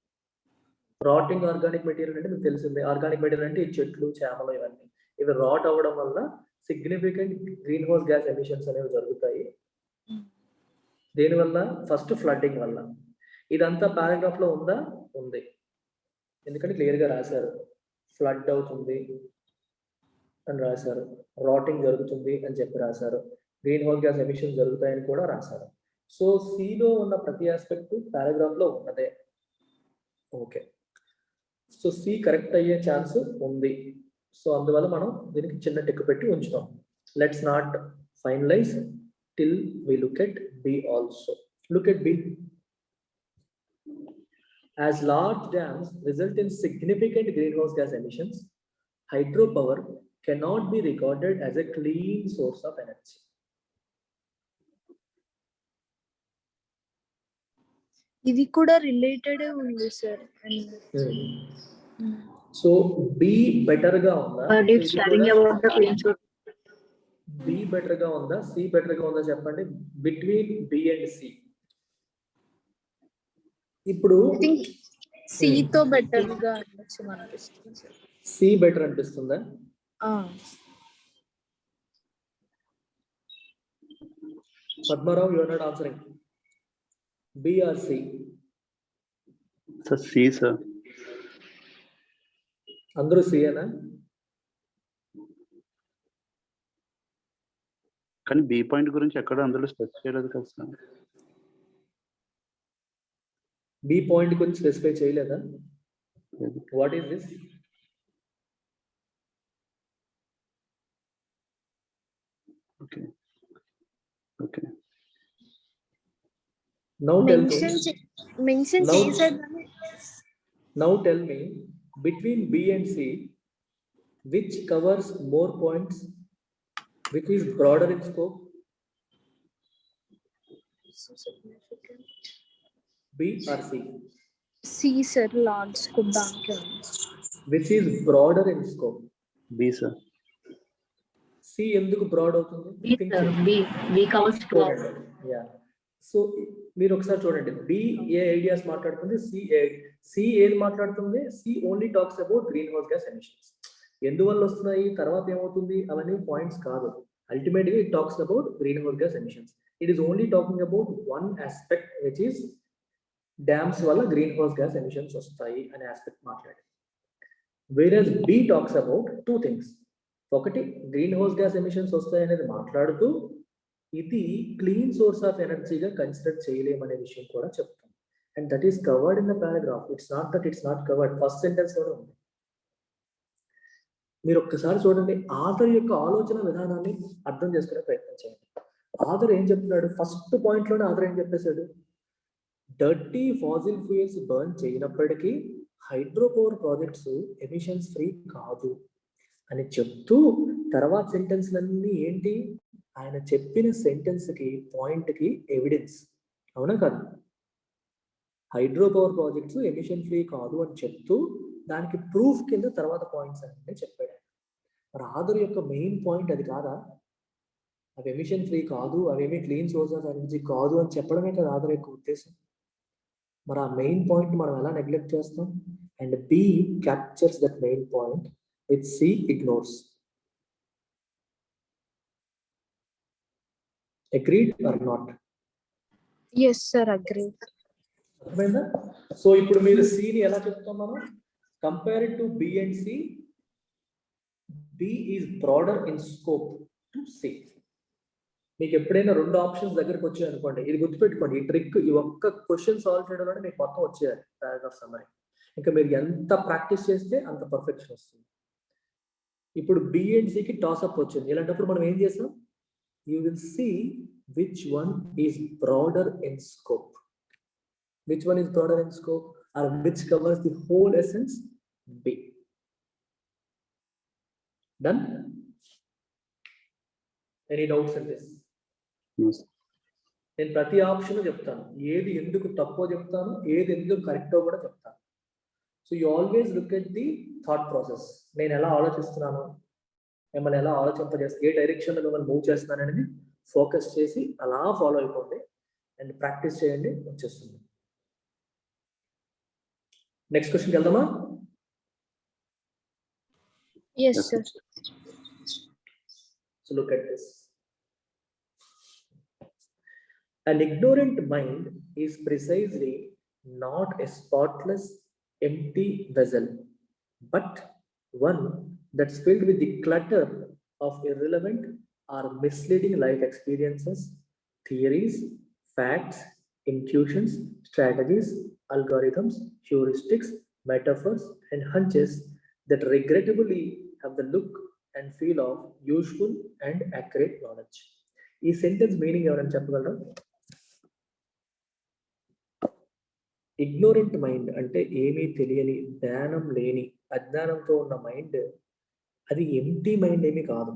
Rotting organic material అంటే మీకు తెలిసిందే. Organic material అంటే ఈ చెట్లు, చేమలు ఇవన్నీ. ఇవి రాట్ అవ్వడం వల్ల significant greenhouse gas emissions అనేవి జరుగుతాయి. దేనివల్ల? ఫస్ట్ ఫ్లడ్డింగ్ వల్ల. ఇదంతా పారాగ్రాఫ్ లో ఉందా? ఉంది. ఎందుకంటే క్లియర్ గా రాశారు. ఫ్లడ్ అవుతుంది అని రాశారు, రాటింగ్ జరుగుతుంది అని చెప్పి రాశారు, గ్రీన్ హౌస్ గ్యాస్ ఎమిషన్స్ జరుగుతాయని కూడా రాశారు. సో సిలో ఉన్న ప్రతి ఆస్పెక్ట్ పారాగ్రాఫ్ లో ఉన్నదే. ఓకే. సో సి కరెక్ట్ అయ్యే ఛాన్స్ ఉంది. సో అందువల్ల మనం దీనికి చిన్న టిక్ పెట్టి ఉంచుతాం. Let's not finalize till we look at B also. Look at B. As large dams result in significant greenhouse gas emissions, hydropower cannot be regarded as a clean source of energy. ఇది కూడా related ఉంది sir. So B better గా ఉందా? it's telling about the clean source. B better గా ఉందా, C better గా ఉందా చెప్పండి. Between B and C. ఇప్పుడు సి తో బెటర్ గా అనిపిస్తుంది సార్. సి బెటర్ అనిపిస్తుందా? Padmarao, you are not answering. B or C? Sir C sir. అందరూ సియేనా? కానీ బి పాయింట్ గురించి ఎక్కడ అందులో స్పెసిఫై చేయలేదు కదా సార్. బి పాయింట్ గురించి స్పెసిఫై చేయలేదా? What is this? Okay okay. Now tell me. Mention Now- చేశారు. Now tell me, between B and C, which covers more points, which is broader in scope? B or C? C sir, large scope దానికి ఉంది. Which is broader in scope? B sir. C ఎందుకు broad అవుతుంది? B, Think sir. చేయండి. B covers 12. Yeah. So మీరు ఒకసారి చూడండి. B ఏ ideas మాట్లాడుతుంది, సి ఏది మాట్లాడుతుంది? C only talks about greenhouse gas emissions. ఎందువల్ల వస్తున్నాయి, తర్వాత ఏమవుతుంది, అవన్నీ పాయింట్స్ కాదు. Ultimately it talks about greenhouse gas emissions. It is only talking about one aspect, which is dams వల్ల గ్రీన్ హౌస్ గ్యాస్ ఎమిషన్స్ వస్తాయి అనే aspect మాట్లాడి. Whereas B talks about two things. ఒకటి, గ్రీన్ హౌస్ గ్యాస్ ఎమిషన్స్ వస్తాయి అనేది మాట్లాడుతూ ఇది clean source of ఎనర్జీగా కన్సిడర్ చేయలేమనే విషయం కూడా చెప్తుంది. And that is covered in the paragraph. It's not that it's not covered, first sentence లోనే ఉంది. మీరు ఒక్కసారి చూడండి, ఆథర్ యొక్క ఆలోచన విధానాన్ని అర్థం చేసుకునే ప్రయత్నం చేయండి. ఆథర్ ఏం చెప్తున్నాడు, ఫస్ట్ పాయింట్ లోనే ఆథర్ ఏం చెప్పేశాడు, డర్టీ ఫాసిల్ ఫ్యూయల్స్ బర్న్ చేయనప్పటికీ hydro power projects emissions free కాదు అని చెప్తూ తర్వాత సెంటెన్స్లన్నీ ఏంటి, ఆయన చెప్పిన సెంటెన్స్ కి పాయింట్ కి ఎవిడెన్స్. అవునా కాదు? Hydro power projects emission free కాదు అని చెప్తూ దానికి ప్రూఫ్ కింద తర్వాత పాయింట్స్ అన్నీ చెప్పాడు. మరి ఆథర్ యొక్క మెయిన్ పాయింట్ అది కాదా? అవి ఎమిషన్ ఫ్రీ కాదు, అవేమి క్లీన్ సోర్స్ ఆఫ్ ఎనర్జీ కాదు అని చెప్పడమే కదా ఆథర్ యొక్క ఉద్దేశం. మరి ఆ మెయిన్ పాయింట్ మనం ఎలా నెగ్లెక్ట్ చేస్తాం? And B captures that main point which C ignores. Agreed or not? yes sir, agree. అర్థమైందా? సో ఇప్పుడు మీరు సిని ఎలా చెప్తాం మనం? Compare to B and C, B is broader in scope to C. మీకు ఎప్పుడైనా రెండు ఆప్షన్స్ దగ్గరకు వచ్చాయి అనుకోండి, ఇది గుర్తుపెట్టుకోండి, ఈ ట్రిక్, ఈ ఒక్క క్వశ్చన్ సాల్వ్ చేయడంలోనే మీకు మొత్తం వచ్చేయాలి పారాగ్రాఫ్ సమ్మరీ. ఇంకా మీరు ఎంత ప్రాక్టీస్ చేస్తే అంత పర్ఫెక్షన్ వస్తుంది. ఇప్పుడు బి అండ్ సికి టాస్అప్ వచ్చింది. ఇలాంటప్పుడు మనం ఏం చేస్తాం? You will see which one is broader in scope. Which one is broader in scope or which covers the whole essence? B. Done? Any doubts in this? నేను ప్రతి ఆప్షన్ చెప్తాను, ఏది ఎందుకు తప్పో చెప్తాను, ఏది ఎందుకు కరెక్టో కూడా చెప్తాను. So you always look at the thought process. నేను ఎలా ఆలోచిస్తున్నాను, మిమ్మల్ని ఎలా ఆలోచింపజేస్తే, ఏ డైరెక్షన్లో మిమ్మల్ని మూవ్ చేస్తున్నాను అనేది ఫోకస్ చేసి అలా ఫాలో అయిపోండి అండ్ ప్రాక్టీస్ చేయండి, వచ్చేస్తుంది. నెక్స్ట్ క్వశ్చన్కి వెళ్దామా? yes sir. So look at this. An ignorant mind is precisely not a spotless, empty vessel, but one that's filled with the clutter of irrelevant or misleading life experiences, theories, facts, intuitions, strategies, algorithms, heuristics, metaphors, and hunches that regrettably have the look and feel of useful and accurate knowledge. ఈ sentence meaning ఎవరైనా చెప్పగలరా? Ignorant mind అంటే ఏమీ తెలియని, జ్ఞానం లేని, అజ్ఞానంతో ఉన్న మైండ్. అది ఎంటీ మైండ్ ఏమీ కాదు.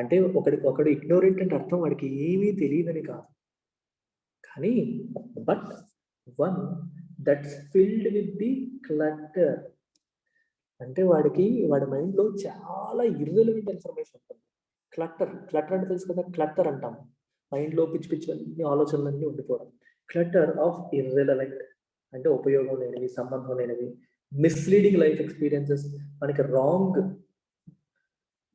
అంటే ఒకడు ఇగ్నోరెంట్ అంటే అర్థం వాడికి ఏమీ తెలియదని కాదు. కానీ but one that's filled with the clutter, అంటే వాడి మైండ్లో చాలా ఇర్రెలెవెంట్ ఇన్ఫర్మేషన్ ఉంటుంది. క్లటర్ అంటే తెలుసు కదా, క్లటర్ అంటాం, మైండ్లో పిచ్చి పిచ్చి అన్ని ఆలోచనలన్నీ ఉండిపోవడం. క్లటర్ ఆఫ్ ఇర్రెలెవెంట్ అంటే ఉపయోగం లేనివి, సంబంధం లేనివి. మిస్లీడింగ్ లైఫ్ ఎక్స్పీరియన్సెస్, మనకి రాంగ్,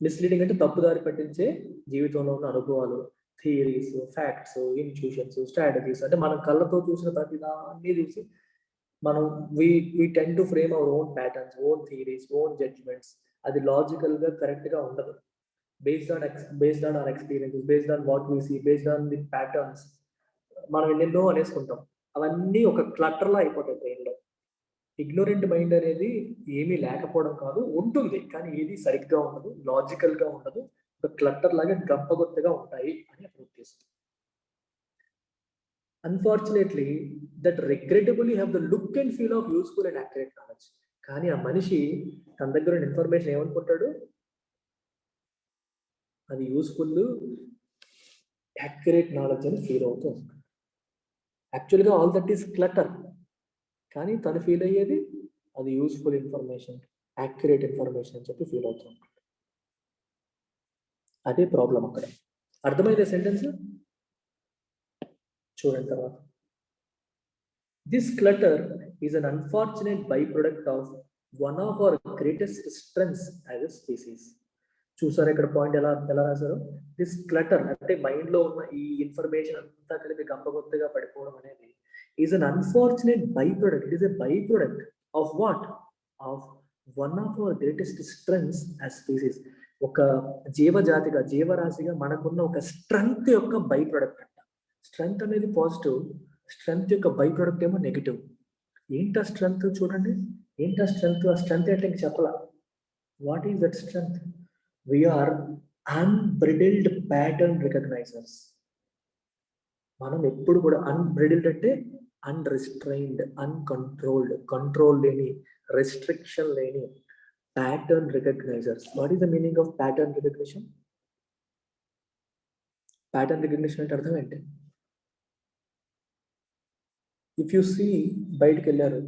మిస్లీడింగ్ అంటే తప్పుదారి పట్టించే జీవితంలో ఉన్న అనుభవాలు. థియరీస్, ఫ్యాక్ట్స్, ఇన్ట్యూషన్స్, స్ట్రాటజీస్, అంటే మనం కళ్ళతో చూసిన ప్రతిదాన్ని చూసి మనం we tend to frame our own patterns, own theories, own judgments. అది లాజికల్ గా కరెక్ట్ గా ఉండదు. based on our experiences, based on what we see, based on the patterns, మనం ఎన్నెన్నో అనేసుకుంటాం. అవన్నీ ఒక క్లటర్ లా అయిపోతాయి బ్రెయిన్ లో. ఇగ్నోరెంట్ మైండ్ అనేది ఏమీ లేకపోవడం కాదు, ఉంటుంది, కానీ ఏది సరిగ్గా ఉండదు, లాజికల్ గా ఉండదు, ఒక క్లటర్ లాగా గంపగొత్తగా ఉంటాయి అని అతని ఉద్దేశం. Unfortunately, that regrettably have the look and feel of useful and accurate knowledge. కానీ ఆ మనిషి తన దగ్గర ఉన్న ఇన్ఫర్మేషన్ ఏమనుకుంటాడు, అది యూస్ఫుల్, యాక్యురేట్ నాలెడ్జ్ అని ఫీల్ అవుతూ ఉంటాడు. యాక్చువల్గా ఆల్ దట్ ఈస్ క్లటర్, కానీ తను ఫీల్ అయ్యేది అది యూస్ఫుల్ ఇన్ఫర్మేషన్, యాక్యురేట్ ఇన్ఫర్మేషన్ అని చెప్పి ఫీల్ అవుతూ ఉంటాడు. అదే ప్రాబ్లం అక్కడ. అర్థమైందే సెంటెన్స్? చూడండి తర్వాత. This clutter is an unfortunate byproduct of one of our greatest strengths as a species. చూసారు ఇక్కడ పాయింట్ ఎలా రాశారు? దిస్ క్లటర్ అంటే మైండ్ లో ఉన్న ఈ ఇన్ఫర్మేషన్ అంతా కలిపి గంపగొత్తగా పడిపోవడం అనేది is an unfortunate by product. It is a by product of what? Of one of our greatest strengths as species. ఒక జీవజాతిగా, జీవరాశిగా మనకున్న ఒక స్ట్రెంగ్త్ యొక్క బై ప్రొడక్ట్ అంట. స్ట్రెంగ్త్ అనేది పాజిటివ్, స్ట్రెంగ్త్ యొక్క బై ప్రోడక్ట్ ఏమో నెగిటివ్. ఏంటి ఆ స్ట్రెంగ్త్ చూడండి, ఏంటి ఆ స్ట్రెంగ్త్? ఆ స్ట్రెంగ్త్ అంటే ఇంక చెప్పాల. What is that strength? We're unbridled pattern recognizers. మనం ఎప్పుడు కూడా అన్బ్రిడిల్డ్ అంటే అన్రిస్ట్రైన్డ్, అన్కంట్రోల్డ్, కంట్రోల్ లేని, రెస్ట్రిక్షన్ లేని pattern recognizers. What is the meaning of pattern recognition? Pattern recognition అంటే అర్థం ఏంటి? ఇఫ్ యు సీ, బయటకు వెళ్ళారు,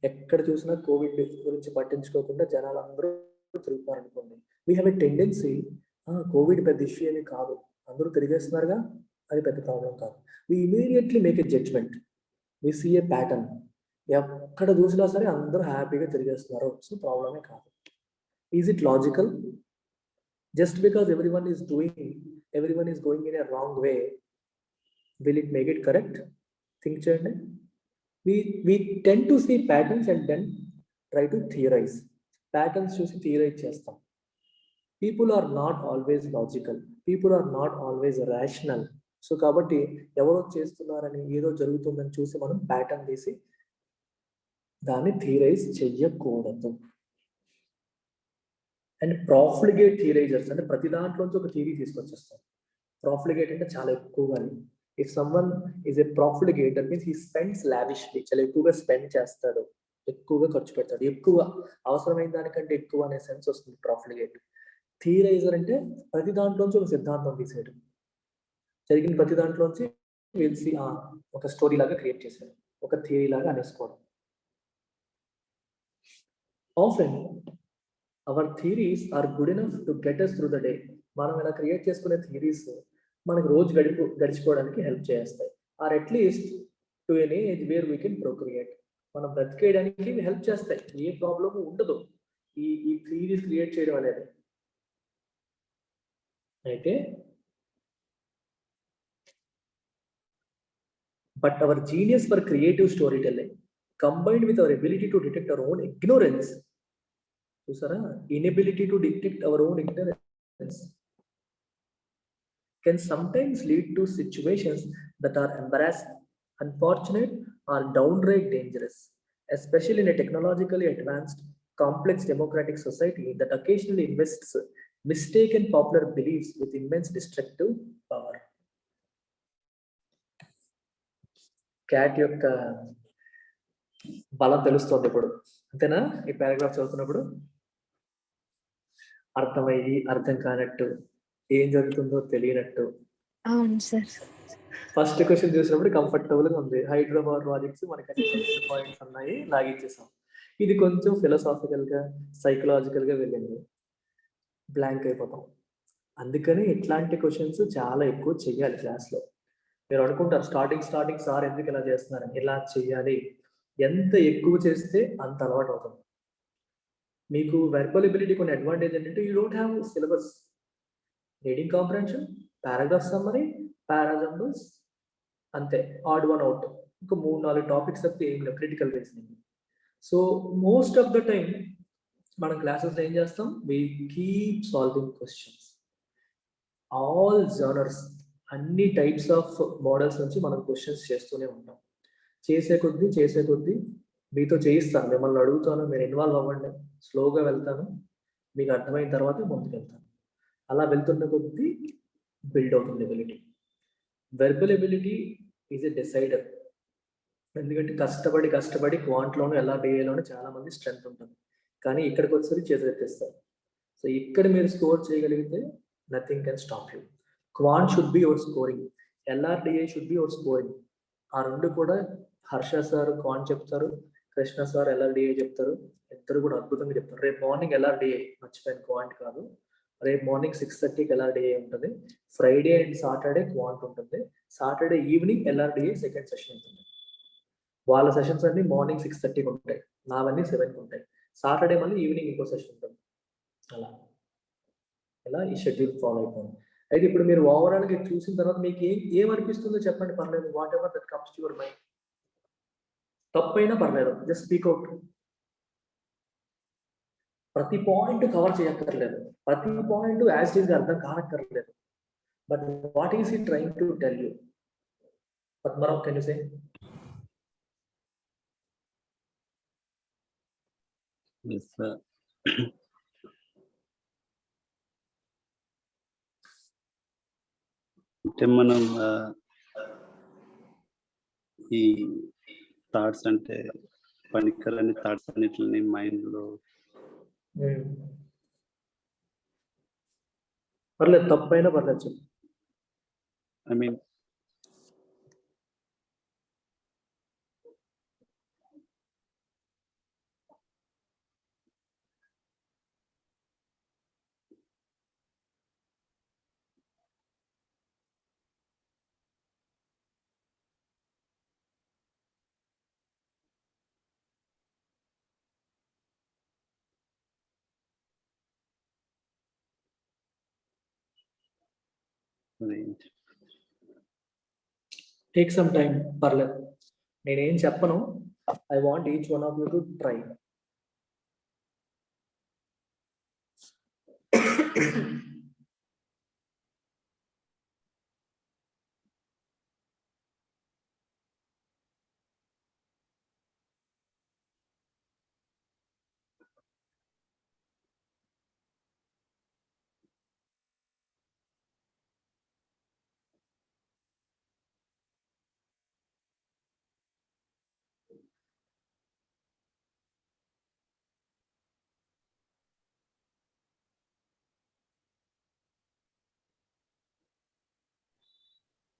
ఎక్కడ చూసినా కోవిడ్ గురించి పట్టించుకోకుండా జనాలు అందరూ తిరుగుతున్నారు అనుకోండి. We have a tendency, Covid పెద్ద ఇష్యూ ఏమి కాదు, అందరూ తిరిగేస్తున్నారుగా, అది పెద్ద ప్రాబ్లం కాదు. We immediately make a judgement. We see a pattern, ఎక్కడ చూసినా సరే అందరూ హ్యాపీగా తిరిగేస్తున్నారు, సో ప్రాబ్లమే కాదు. Is it logical? Just because everyone is going in a wrong way, will it make it correct? Think చేయండి. We tend to see patterns and then try to theorize. Patterns చూసి theorize చేస్తాం. People are not always logical. People are not always rational. So కాబట్టి ఎవరో చేస్తున్నారని, ఏదో జరుగుతుందని చూసి మనం ప్యాటర్న్ తీసి దాన్ని థియరైజ్ చెయ్యకూడదు. అండ్ ప్రాఫ్లిగేట్ థియరైజర్స్ అంటే ప్రతి దాంట్లోంచి ఒక థియరీ తీసుకొచ్చేస్తాం. ప్రాఫ్లిగేట్ అంటే చాలా ఎక్కువగా. If someone is a profligate, that means he spends lavishly, చాలా ఎక్కువగా స్పెండ్ చేస్తాడు, ఎక్కువగా ఖర్చు పెడతాడు, ఎక్కువ అవసరమైన దానికంటే ఎక్కువ అనే సెన్స్ వస్తుంది ప్రాఫ్లిగేట్. థియరైజర్ అంటే ప్రతి దాంట్లోంచి ఒక సిద్ధాంతం తీసేయడం, జరిగిన ప్రతి దాంట్లోంచి తెలిసి ఒక స్టోరీ లాగా క్రియేట్ చేశాడు, ఒక థియరీ లాగా అనేసుకోవడం. Often our theories are good enough to get us through the day. మనం ఇలా క్రియేట్ చేసుకునే థియరీస్ మనకు రోజు గడిచిపోవడానికి హెల్ప్ చేస్తాయి. Or at least to an age where we can procreate. మనం బ్రతికేయడానికి హెల్ప్ చేస్తాయి. ఏ ప్రాబ్లము ఉండదు ఈ థియరీస్ క్రియేట్ చేయడం అనేది. అయితే but our genius for creative story telling combined with our ability to detect hour own ignorance, చూసారా, inability to detect our own ignorance can sometimes lead to situations that are embarrassing, unfortunate, or downright dangerous, especially in a technologically advanced, complex democratic society that occasionally invests mistaken popular beliefs with immense destructive power. Cat యొక్క బలం తెలుస్తుంది ఇప్పుడు, అంతేనా? ఈ paragraph చదువుతున్నప్పుడు అర్థమయ్యి అర్థం కానట్టు, ఏం జరుగుతుందో తెలియనట్టు. అవును సార్. ఫస్ట్ క్వశ్చన్ చూసినప్పుడు కంఫర్టబుల్ గా ఉంది, హైడ్రోబార్ లాజిక్స్ మనకి పాయింట్స్ ఉన్నాయి, లాగిచ్చేసాం. ఇది కొంచెం ఫిలసాఫికల్ గా, సైకలాజికల్ గా వెళ్ళింది, బ్లాంక్ అయిపోతాం. అందుకని ఇట్లాంటి క్వశ్చన్స్ చాలా ఎక్కువ చెయ్యాలి క్లాస్ లో. మీరు అనుకుంటారు స్టార్టింగ్ సార్ ఎందుకు ఇలా చేస్తున్నారని. ఇలా చెయ్యాలి, ఎంత ఎక్కువ చేస్తే అంత అలవాటు అవుతుంది. మీకు వెర్బల్ ఎబిలిటీ కొన్ని అడ్వాంటేజ్ ఏంటంటే you don't have syllabus, reading comprehension, paragraph summary, parajumbles, అంతే, ఆడ్ వన్ అవుట్, ఇంకా 3-4 టాపిక్స్ తప్పితే ఏం లేవు, critical reasoning. So most of the time మనం క్లాసెస్ ఏం చేస్తాం, we keep solving questions, all genres, అన్ని టైప్స్ ఆఫ్ మోడల్స్ నుంచి మనం క్వశ్చన్స్ చేస్తూనే ఉంటాం. చేసే కొద్దీ మీతో చేయిస్తాను, మిమ్మల్ని అడుగుతాను, మీరు ఇన్వాల్వ్ అవ్వండి, స్లోగా వెళ్తాను, మీకు అర్థమైన తర్వాత ముందుకు వెళ్తాను. అలా వెళ్తున్న కొద్దీ బిల్డ్ అవుతుంది ability. Verbal ability is a decider. ఎందుకంటే కష్టపడి క్వాంట్లోను ఎలా డిఏలోను చాలా మంది స్ట్రెంగ్త్ ఉంటుంది, కానీ ఇక్కడికి వచ్చేసరికి చేతులెత్తేస్తారు. సో ఇక్కడ మీరు స్కోర్ చేయగలిగితే nothing can stop you. Quant should be your scoring, LRDI should be your scoring. ఆ రెండు కూడా హర్ష సార్ క్వాంట్ చెప్తారు, కృష్ణ సార్ ఎల్ఆర్డిఏ చెప్తారు, ఇద్దరు కూడా అద్భుతంగా చెప్తారు. రేపు మార్నింగ్ ఎల్ఆర్డిఏ, మర్చిపోయాను, క్వాంట్ కాదు. రేపు మార్నింగ్ 6:30కి ఎల్ఆర్డిఏ ఉంటుంది. ఫ్రైడే అండ్ సాటర్డే క్వాంట్ ఉంటుంది. సాటర్డే ఈవినింగ్ ఎల్ఆర్డిఏ సెకండ్ సెషన్ ఉంటుంది. వాళ్ళ సెషన్స్ అన్ని మార్నింగ్ 6:30కి ఉంటాయి, నావన్నీ 7కి ఉంటాయి. సాటర్డే మళ్ళీ ఈవినింగ్ ఇంకో సెషన్ ఉంటుంది. ఇలా ఈ షెడ్యూల్ ఫాలో అయిపోయింది. అయితే ఇప్పుడు మీరు ఓవరాల్ గా చూసిన తర్వాత మీకు ఏమనిపిస్తుందో చెప్పండి, పర్లేదు. Whatever that comes to your mind, తప్పైనా పర్లేదు, జస్ట్ స్పీక్ అవుట్. ప్రతి పాయింట్ కవర్ చేయక్కర్లేదు, ప్రతి పాయింట్ యాజ్ ఇట్ ఈస్ గా అర్థం కానక్కర్లేదు. But what is he trying to tell you? Padmarao, can you say? Yes, అంటే మనం ఈ థాట్స్ అంటే పనికిరాని థాట్స్ అన్నిటిని మైండ్లో పర్లేదు, తప్పైనా పర్లేదు చెప్పు. I mean take some time, పర్లేదు, నేనేం చెప్పను. I want each one of you to try.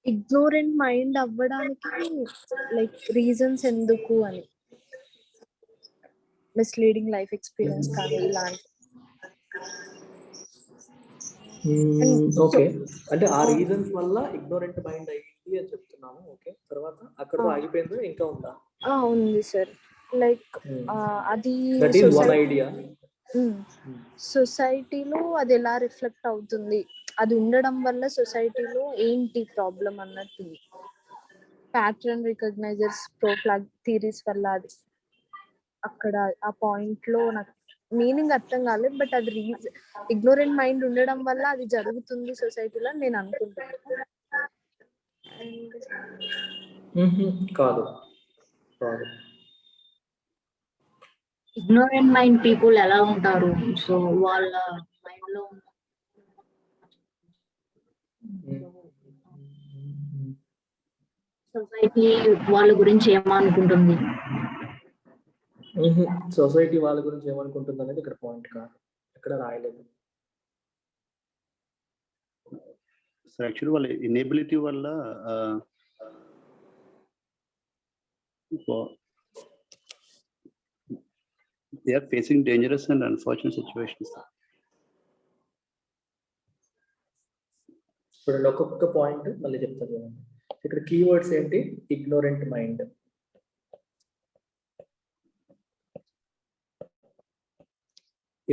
Ignorant mind అవ్వడానికి లైక్ రీజన్స్ ఎందుకు అని, మిస్లీడింగ్ లైఫ్ ఎక్స్పీరియన్స్ కానీ ఇలాంటి. ఓకే, అంటే ఆ రీజన్స్ వల్ల ఇగ్నోరెంట్ మైండ్ అయ్యింది అని చెప్తున్నాను. ఓకే, తర్వాత అక్కడ ఆగిపోయిందో ఇంకా ఉందా? ఉంది సార్, లైక్ అది దట్ ఈస్ వన్ ఐడియా. సొసైటీలో అది ఎలా రిఫ్లెక్ట్ అవుతుంది, అది ఉండడం వల్ల సొసైటీలో ఏంటి ప్రాబ్లం అన్నట్టు. ప్యాటర్న్ రికగ్నైజర్స్ ప్రోఫ్లాగ్ థియరీస్ వల్ల అది అక్కడ ఆ పాయింట్ లో నాకు మీనింగ్ అర్థం కాలేదు. బట్ అది ఇగ్నోరెంట్ మైండ్ ఉండడం వల్ల అది జరుగుతుంది సొసైటీలో నేను అనుకుంటున్నాను. కాదు కాదు, ఇగ్నోరెంట్ మైండ్ పీపుల్ ఎలా ఉంటారు? సో వాళ్ళ మైండ్ లో సొసైటీ వాళ్ళ గురించి ఏమనుకుంటుంది? సొసైటీ వాళ్ళ గురించి ఏమనుకుంటుంది అనేది ఇక్కడ పాయింట్ కాదు, ఎక్కడ రాయలేదు. సో యాక్చువల్లీ వాళ్ళ ఇనేబిలిటీ వల్ల they are facing dangerous and unfortunate situations. ఇప్పుడు ఒక్కొక్క పాయింట్ మళ్ళీ చెప్తాను. ఇక్కడ కీవర్డ్స్ ఏంటి? Ignorant mind.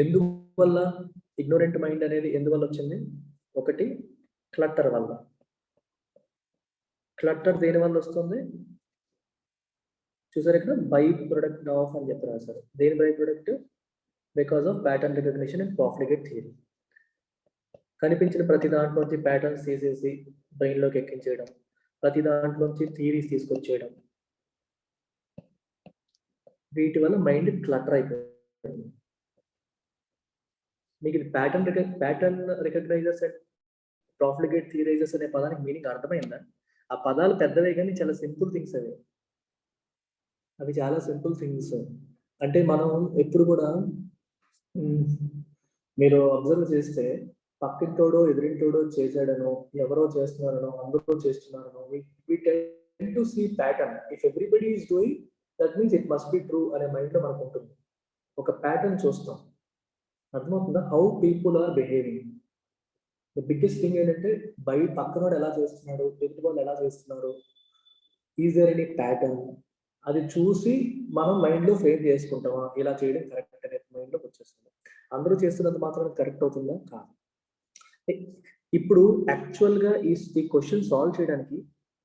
ఎందువల్ల ఇగ్నోరెంట్ మైండ్ అనేది ఎందువల్ల వచ్చింది? ఒకటి క్లట్టర్ వల్ల. క్లట్టర్ దేని వల్ల వస్తుంది చూసారు ఇక్కడ, బై ప్రొడక్ట్ ఆఫ్ అని చెప్పి రాశారు. దేని by product? Because of pattern recognition and profligate theory. కనిపించిన ప్రతి దాంట్లోంచి ప్యాటర్న్స్ తీసేసి బ్రెయిన్లోకి ఎక్కించేయడం, ప్రతి దాంట్లోంచి థియరీస్ తీసుకొచ్చేయడం, వీటి వల్ల మైండ్ క్లటర్ అయిపోయింది. మీకు ఇది ప్యాటర్న్ రికగ్నైజర్స్ అండ్ ప్రాఫ్లిగేట్ థియరైజర్స్ అనే పదానికి మీనింగ్ అర్థమైందా? ఆ పదాలు పెద్దవే కానీ చాలా సింపుల్ థింగ్స్ అవి చాలా సింపుల్ థింగ్స్. అంటే మనం ఎప్పుడు కూడా మీరు అబ్జర్వ్ చేస్తే పక్కింటోడో ఎదురింటోడో చేశాడనో, ఎవరో చేస్తున్నారనో, అందరూ చేస్తున్నారనో, we tend to see pattern. If everybody is doing, that means it must be true అనే మైండ్ లో మనకు ఉంటుంది. ఒక ప్యాటర్న్ చూస్తాం, అర్థమవుతుందా? How people are behaving. The biggest thing ఏంటంటే పక్కనోడు ఎలా చేస్తున్నాడు, ఎదుటి వాళ్ళు ఎలా చేస్తున్నారు, ఈజ్ దేర్ ఎనీ ప్యాటర్న్, అది చూసి మనం మైండ్ లో ఫ్రేమ్ చేసుకుంటామా, ఇలా చేయడం కరెక్ట్ అనే మైండ్ లోకి వచ్చేస్తుంది. అందరూ చేస్తున్నంత మాత్రం కరెక్ట్ అవుతుందా? కాదు. ఇప్పుడు యాక్చువల్ గా ఈ క్వశ్చన్ సాల్వ్ చేయడానికి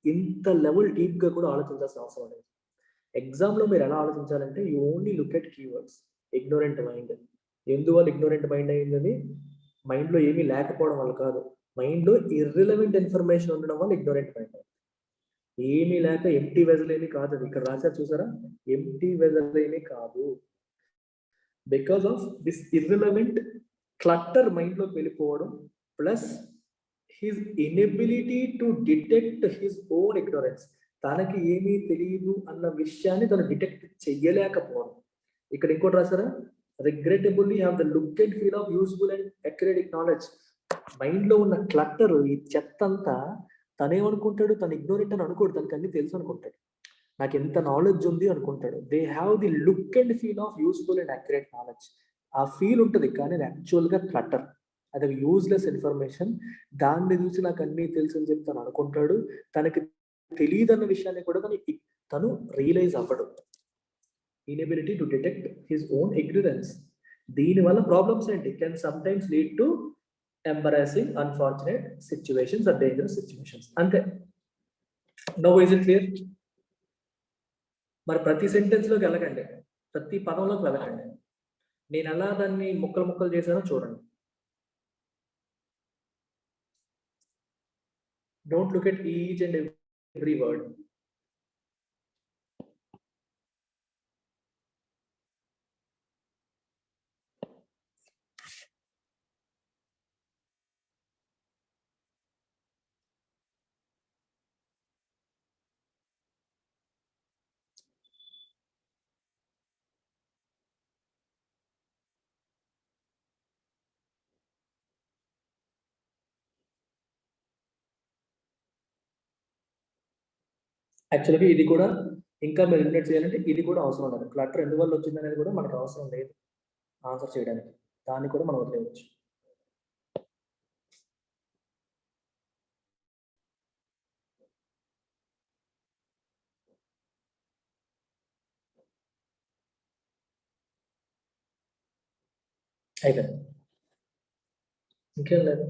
ఇంత లెవెల్ డీప్ గా కూడా ఆలోచించాల్సిన అవసరం లేదు. ఎగ్జామ్ లో మీరు ఎలా ఆలోచించాలంటే you only look at keywords. Ignorant mind ఎందువల్ల ఇగ్నోరెంట్ మైండ్ అయిందని, మైండ్ లో ఏమీ లేకపోవడం వల్ల కాదు, మైండ్ లో ఇర్రిలవెంట్ ఇన్ఫర్మేషన్ ఉండడం వల్ల ఇగ్నోరెంట్ మైండ్. ఏమీ లేక ఎంటీ వెజల్ ఏమీ కాదు. అది ఇక్కడ రాశారు చూసారా, ఎంటీ వెజల్ ఏమీ కాదు. Because of this irrelevant clutter మైండ్లోకి వెళ్ళిపోవడం plus his inability to detect his own ignorance. తనకి ఏమీ తెలియదు అన్న విషయాన్ని తను డిటెక్ట్ చెయ్యలేకపోవడం. ఇక్కడ ఇంకోటి రాసారా, regrettably have the look and feel of useful and accurate knowledge. మైండ్లో ఉన్న క్లట్టర్, ఈ చెత్త అంతా తనేమనుకుంటాడు, తను ఇగ్నోరెంట్ అని అనుకోడు, తనకు అన్ని తెలుసు అనుకుంటాడు, నాకు ఎంత నాలెడ్జ్ ఉంది అనుకుంటాడు. They have the look and feel of useful and accurate knowledge. ఆ ఫీల్ ఉంటుంది కానీ అది యాక్చువల్గా క్లటర్, అది యూజ్లెస్ ఇన్ఫర్మేషన్. దాన్ని చూసి నాకు అన్నీ తెలుసు అని చెప్పి తను అనుకుంటాడు, తనకి తెలియదన్న విషయాన్ని కూడా తను రియలైజ్ అవ్వడు. Inability to detect his own ignorance. దీనివల్ల ప్రాబ్లమ్స్ ఏంటి, can sometimes lead to embarrassing, unfortunate situations or dangerous situations. అంతే. Now is it clear? మరి ప్రతి సెంటెన్స్లోకి వెళ్ళకండి, ప్రతి పదంలోకి వెళ్ళకండి. నేను ఎలా దాన్ని ముక్కలు ముక్కలు చేశానో చూడండి. Don't look at each and every word. యాక్చువల్గా ఇది కూడా ఇంకా మీరు ఎలిమినేట్ చేయాలంటే ఇది కూడా అవసరం లేదు. క్లటర్ ఎందువల్ల వచ్చింది అనేది కూడా మనకు అవసరం లేదు ఆన్సర్ చేయడానికి, దాన్ని కూడా మనం వదిలేయవచ్చు. అయిపోయింది, ఇంకేం లేదు.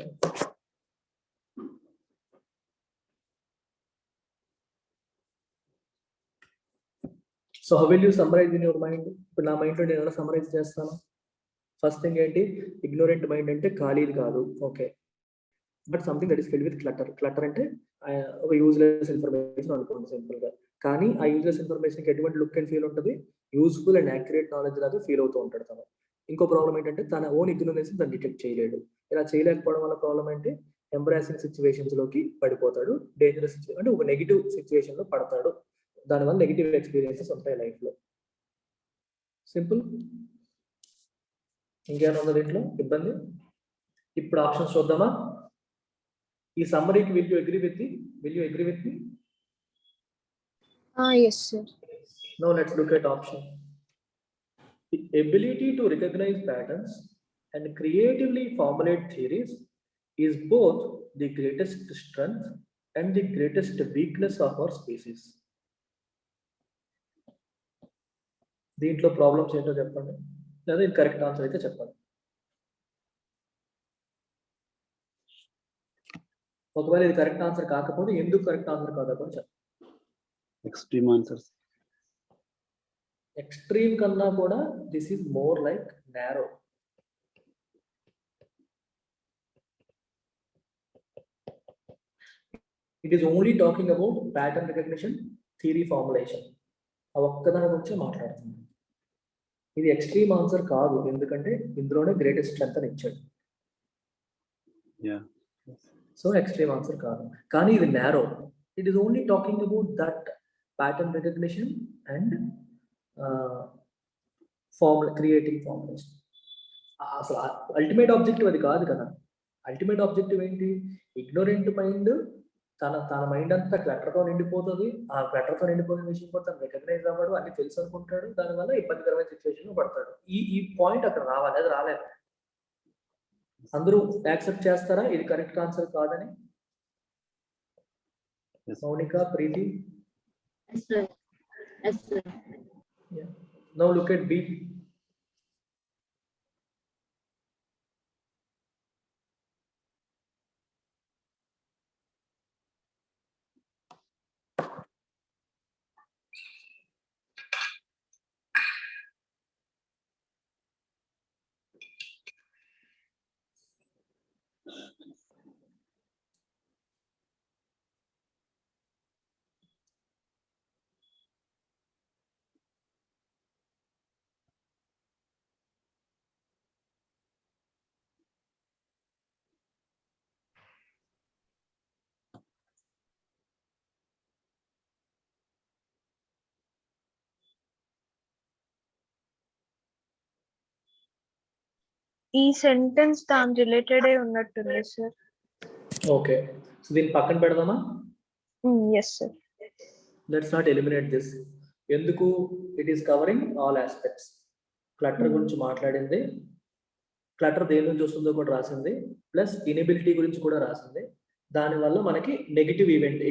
So how will you summarise in your mind? ఇప్పుడు నా మైండ్లో నేను ఎలా సమ్మరైజ్ చేస్తాను? ఫస్ట్ థింగ్ ఏంటి, ఇగ్నోరెంట్ మైండ్ అంటే ఖాళీది కాదు, okay, but something that is filled with clutter. Clutter అంటే ఒక యూజ్లెస్ ఇన్ఫర్మేషన్ అనుకోండి సింపుల్గా. కానీ ఆ యూజ్లెస్ ఇన్ఫర్మేషన్కి ఎటువంటి లుక్ అండ్ ఫీల్ ఉంటుంది, యూజ్ఫుల్ అండ్ యాక్యురేట్ నాలెడ్జ్ లాగా ఫీల్ అవుతూ ఉంటాడు తను. ఇంకో ప్రాబ్లం ఏంటంటే తన ఓన్ ఇగ్నోరెన్స్ తను డిటెక్ట్ చేయలేడు. ఇలా చేయలేకపోవడం వల్ల ప్రాబ్లం ఏంటి, ఎంబ్రాసింగ్ సిచ్యువేషన్స్ లోకి పడిపోతాడు, డేంజరస్ సిచ్యువేషన్ అంటే ఒక నెగిటివ్ సిచ్యువేషన్ లో పడతాడు. దానివల్ల నెగిటివ్ ఎక్స్పీరియన్సెస్ ఉంటాయి లైఫ్ లో. సింపుల్. ఇంకేమైనా ఉందా దీంట్లో ఇబ్బంది? ఇప్పుడు ఆప్షన్స్ చూద్దామా? ఈ సమ్మరీకి will you agree with me? Yes, sir. Now let's look at option. The ability to recognize patterns and creatively formulate theories is both the greatest strength and the greatest weakness of our species. దీంట్లో problems ఏంటో చెప్పండి, లేదా ఇది correct answer అయితే చెప్పండి. ఒకవేళ ఇది correct answer కాకపోతే ఎందుకు కరెక్ట్ ఆన్సర్ కాదో కూడా చెప్పండి. Extreme answers. ఎక్స్ట్రీమ్ కన్నా కూడా this is more like narrow. It is only talking about pattern recognition, theory formulation, ఆ ఒక్కదాని గురించి మాట్లాడుతుంది. ఇది ఎక్స్ట్రీమ్ ఆన్సర్ కాదు, ఎందుకంటే ఇందులోనే గ్రేటెస్ట్ స్ట్రెంత్ అని ఇచ్చాడు. సో ఎక్స్ట్రీమ్ ఆన్సర్ కాదు, కానీ ఇది narrow. It is only talking about that pattern recognition and creating formulation. అసలు అల్టిమేట్ ఆబ్జెక్టివ్ అది కాదు కదా. అల్టిమేట్ ఆబ్జెక్టివ్ ఏంటి, ఇగ్నోరెంట్ మైండ్ తన మైండ్ అంతా క్లటర్తో నిండిపోతుంది. ఆ క్లటర్తో నిండిపోయిన విషయం కూడా తను రికగ్నైజ్ అవ్వడు, అన్ని తెలుసు అనుకుంటాడు, దానివల్ల ఇబ్బందికరమైన సిచ్యువేషన్ పడతాడు. ఈ పాయింట్ అక్కడ రావాలి, అది రాలేదు. అందరూ యాక్సెప్ట్ చేస్తారా ఇది కరెక్ట్ ఆన్సర్ కాదని? మౌనిక, ప్రీతి? Yes, sir. Yes, sir. Yeah. Now look at B. ఈ సెంటెన్స్ దాని రిలేటెడ్ ఉన్నట్టుంది సార్. ఓకే, సో దీన్ని పక్కన పెడదామా? Yes sir. Let's not eliminate this. ఎందుకు? It is covering all aspects. Clutter గురించి మాట్లాడింది, క్లటర్ దేని నుంచి వస్తుందో కూడా రాసింది, ప్లస్ ఇనిబిలిటీ గురించి కూడా రాసింది. దానివల్ల మనకి నెగిటివ్ ఈవెంట్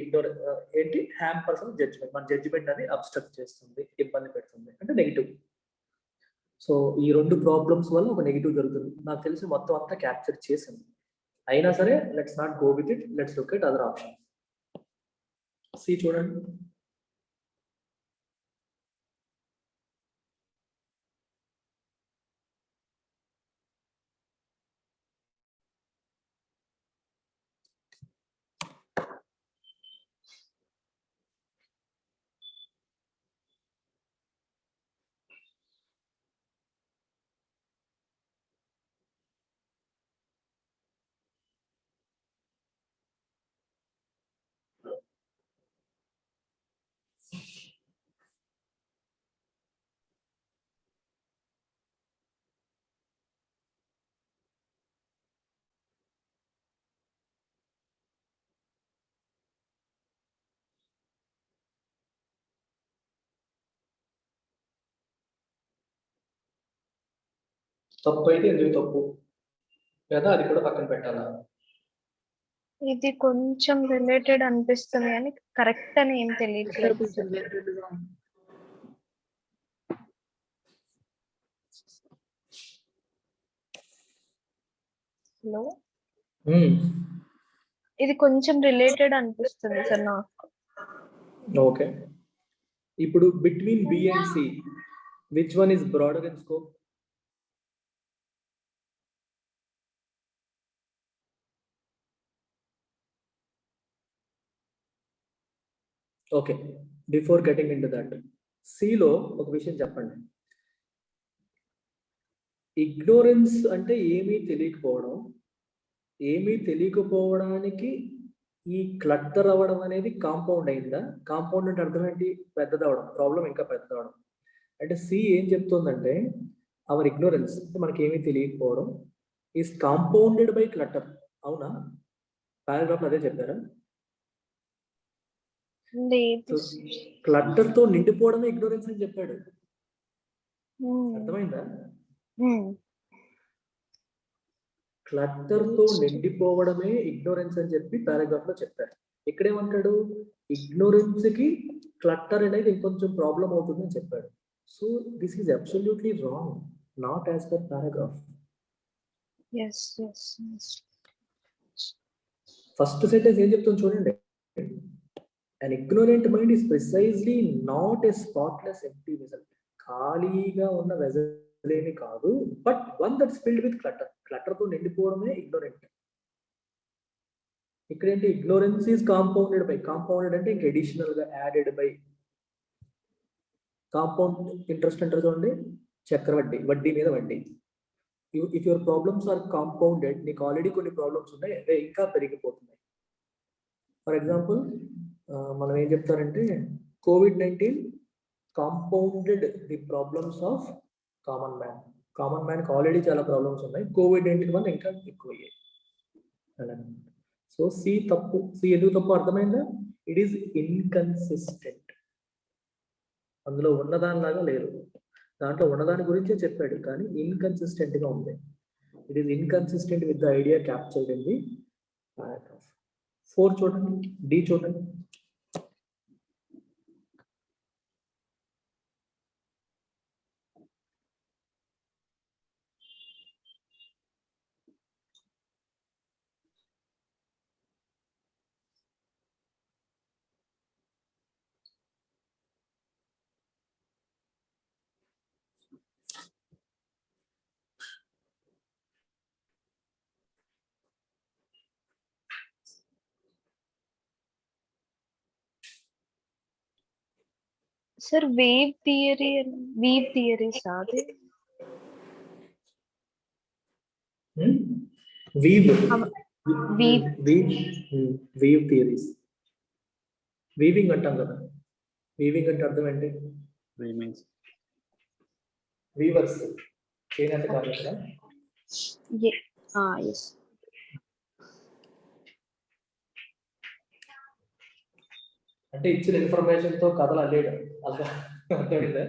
ఏంటి, హ్యాంపర్స్ జడ్జ్మెంట్, మన జడ్జ్మెంట్ అని అబ్స్ట్రక్ట్ చేస్తుంది, ఇబ్బంది పెడుతుంది అంటే నెగిటివ్. సో ఈ రెండు ప్రాబ్లమ్స్ వల్ల ఒక నెగిటివ్ జరుగుతుంది. నాకు తెలిసి మొత్తం అంతా క్యాప్చర్ చేసింది. అయినా సరే let's not go with it, let's look at other option. C చూడండి. తప్పు అయితే ఎందుకు తప్పు, లేదా అది కూడా పక్కన పెట్టాలా? ఇది కొంచెం రిలేటెడ్ అనిపిస్తుంది కానీ కరెక్ట్ అని ఏం తెలియట్లేదు. కొంచెం related గా ఉంది. హలో, ఇది కొంచెం రిలేటెడ్ అనిపిస్తుంది సార్ నాకు. ఓకే, ఇప్పుడు between B and C which one is broader in scope? Okay, before getting into that, సిలో ఒక విషయం చెప్పండి. ఇగ్నోరెన్స్ అంటే ఏమీ తెలియకపోవడం. ఏమీ తెలియకపోవడానికి ఈ క్లటర్ అవ్వడం అనేది కాంపౌండ్ అయిందా? కాంపౌండ్ అంటే అర్థం ఏంటి? పెద్దదవడం, ప్రాబ్లం ఇంకా పెద్దదవడం. అంటే సి ఏం చెప్తుందంటే అవర్ ఇగ్నోరెన్స్ అంటే మనకి ఏమీ తెలియకపోవడం ఈస్ కాంపౌండెడ్ బై క్లటర్. అవునా? పారాగ్రాఫ్ అదే చెప్పారా? క్లటర్ తో నిండిపోవడమే ఇగ్నోరెన్స్ అని చెప్పాడు. అర్థమైందా? క్లటర్ తో నిండిపోవడమే ఇగ్నోరెన్స్ అని చెప్పి పారాగ్రాఫ్ లో చెప్పారు. ఇక్కడేమంటాడు? ఇగ్నోరెన్స్ కి క్లటర్ అనేది ఇంకొంచెం ప్రాబ్లం అవుతుంది అని చెప్పాడు. So this is absolutely wrong, not as per paragraph. First sentence ఏం చెప్తుంది చూడండి. An ignorant mind is precisely not a spotless empty vessel. ఖాళీగా ఉన్న వెజల్ ఏమి కాదు, but one that's filled with clutter. Clutter తో నిండిపోవడమే ఇగ్నోరెంట్. ఇక్కడ ఏంటి? Ignorance is compounded by. Compounded అంటే ఇంక అడిషనల్ గా యాడెడ్ బై. కాంపౌండ్ ఇంట్రెస్ట్ అంటారు చూడండి, చక్రవడ్డీ, వడ్డీ మీద వడ్డీ. If your problems are compounded, నీకు ఆల్రెడీ కొన్ని ప్రాబ్లమ్స్ ఉన్నాయి, ఇంకా పెరిగిపోతున్నాయి. ఫర్ ఎగ్జాంపుల్ మనం ఏం చెప్తారంటే COVID-19 compounded the problems of common man. Common మ్యాన్కి ఆల్రెడీ చాలా ప్రాబ్లమ్స్ ఉన్నాయి, COVID-19 వల్ల ఇంకా ఎక్కువ అయ్యాయి. సో సి తప్పు. సి ఎందుకు తప్పు అర్థమైందా? It is inconsistent. అందులో ఉన్నదానిలాగా లేదు. దాంట్లో ఉన్నదాని గురించే చెప్పాడు కానీ ఇన్కన్సిస్టెంట్ గా ఉంది. It is inconsistent with the idea captured in the paragraph. 4 చూడండి, డి చూడండి. సార్ వేవ్ థియరీ సాది వీవ్ థియరీస్. వీవింగ్ అంటాం కదా, వీవింగ్ అంటే అర్థం ఏంటి? వీవర్స్, చేనేత కార్మికుల ఎస్. అంటే ఇచ్చిన ఇన్ఫర్మేషన్ తో కథలు అల్లేయడం అలాగా అర్థమైందా?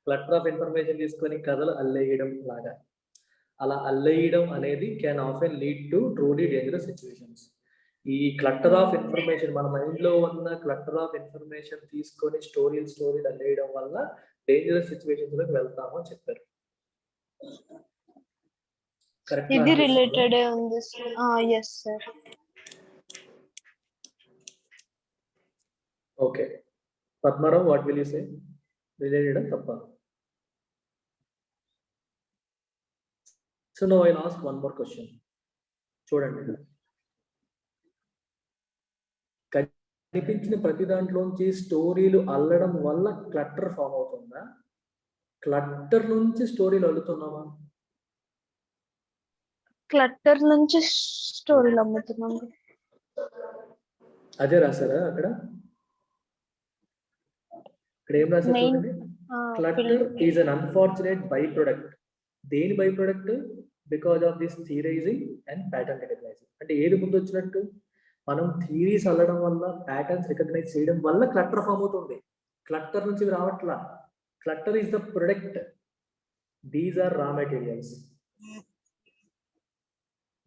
క్లటర్ ఆఫ్ ఇన్ఫర్మేషన్ తీసుకొని కథలు అల్లేయడం లాగా. అలా అల్లేయడం అనేది can often lead to truly dangerous situations. ఈ క్లటర్ ఆఫ్ ఇన్ఫర్మేషన్ మన మైండ్ లో ఉన్న క్లటర్ ఆఫ్ ఇన్ఫర్మేషన్ తీసుకొని స్టోరీలు అల్లేయడం వల్ల డేంజరస్ సిచ్యువేషన్స్ లోకి వెళ్తాము అని చెప్పారు. కరెక్ట్? ఇది రిలేటెడ్ ఉంది. Yes sir. Okay, Padmarao, what will you say? Related తప్ప? So now I'll ask one more question. చూడండి, కనిపించిన ప్రతి దాంట్లోంచి స్టోరీలు అల్లడం వల్ల క్లటర్ ఫామ్ అవుతుందా? క్లటర్ నుంచి స్టోరీలు అల్లుతున్నామా? క్లటర్ నుంచి స్టోరీలు అమ్ముతున్నాం. అదే రాశారా అక్కడ? ఇక్కడ ఏం రాశారు చూడండి. Clutter is an unfortunate by product. దేని by product? Because of this theorizing and pattern recognizing. అంటే ఏది ముందు వచ్చినట్టు? మనం థియరీస్ అల్లడం వల్ల, ప్యాటర్న్స్ రికగ్నైజ్ చేయడం వల్ల క్లటర్ ఫామ్ అవుతుంది. క్లటర్ నుంచి రావట్లా. Clutter is the product. These are raw materials.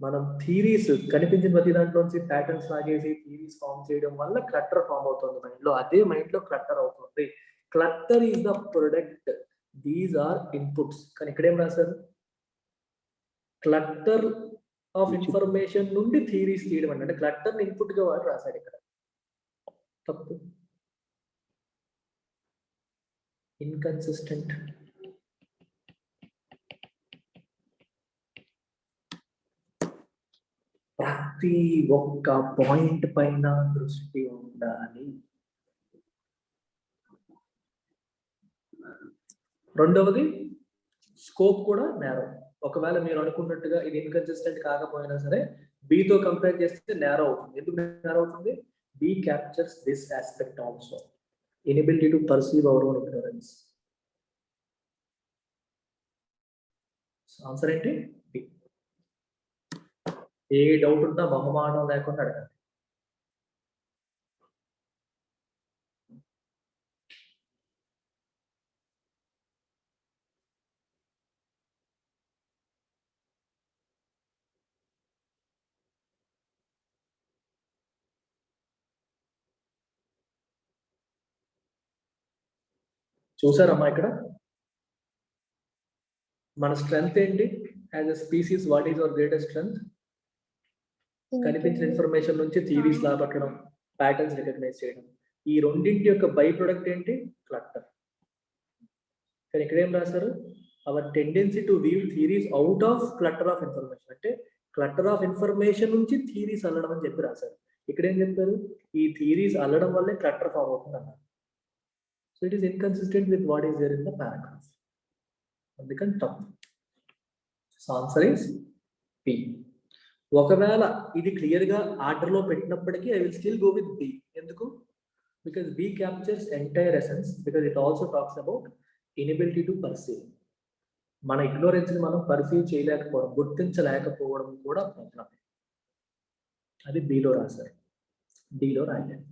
మనం థియరీస్ కనిపించిన ప్రతి దాంట్లోంచి ప్యాటర్న్స్ లాగేసి థియరీస్ ఫామ్ చేయడం వల్ల క్లటర్ ఫామ్ అవుతుంది మైండ్ లో. అదే మైండ్ లో క్లటర్ అవుతుంది. Clutter is the product. These are inputs. కానీ ఇక్కడేం రాశారు? క్లటర్ ఆఫ్ ఇన్ఫర్మేషన్ నుండి థియరీస్ తీయడం అంటే క్లటర్ ఇన్పుట్ గా వాడు రాశాడు. ఇక్కడ తప్పు, ఇన్కన్సిస్టెంట్. ప్రతి ఒక్క పాయింట్ పైన దృష్టి ఉండాలి. రెండవది, స్కోప్ కూడా నేరో. ఒకవేళ మీరు అనుకున్నట్టుగా ఇది ఇన్కన్సిస్టెంట్ కాకపోయినా సరే బితో కంపేర్ చేస్తే నేరో అవుతుంది. ఎందుకు నేరో అవుతుంది? B captures this aspect also, inability to perceive our own ignorance. Answer ఏంటి? బి. ఏ డౌట్ ఉన్నా మొహమాటం లేకుండా అడగండి. చూసారమ్మా ఇక్కడ మన స్ట్రెంగ్త్ ఏంటి? As a species what is our greatest strength? కనిపించిన ఇన్ఫర్మేషన్ నుంచి థియరీస్ లాపట్టడం, ప్యాటర్న్స్ రికగ్నైజ్ చేయడం. ఈ రెండింటి యొక్క బై ప్రొడక్ట్ ఏంటి? క్లటర్. కానీ ఇక్కడ ఏం రాశారు? Our tendency to weave theories out of clutter of information. అంటే క్లటర్ ఆఫ్ ఇన్ఫర్మేషన్ నుంచి థియరీస్ అల్లడం అని చెప్పి రాశారు. ఇక్కడ ఏం చెప్పారు? ఈ థియరీస్ అల్లడం వల్లే క్లటర్ ఫామ్ అవుతుంది అన్నారు. So it is inconsistent with what is there in the paragraph. అందుకని తప్పు. So answer is B. ఒకవేళ ఇది క్లియర్ గా ఆర్డర్ లో పెట్టినప్పటికీ I will still go with B. ఎందుకు? Because B captures entire essence, because it also talks about inability to perceive. మన ignorance ని మనం పర్సీవ్ చేయలేకపోవడం, గుర్తించలేకపోవడం కూడా ప్రాబ్లం. అది బిలో రాశారు, డిలో రాయలేదు.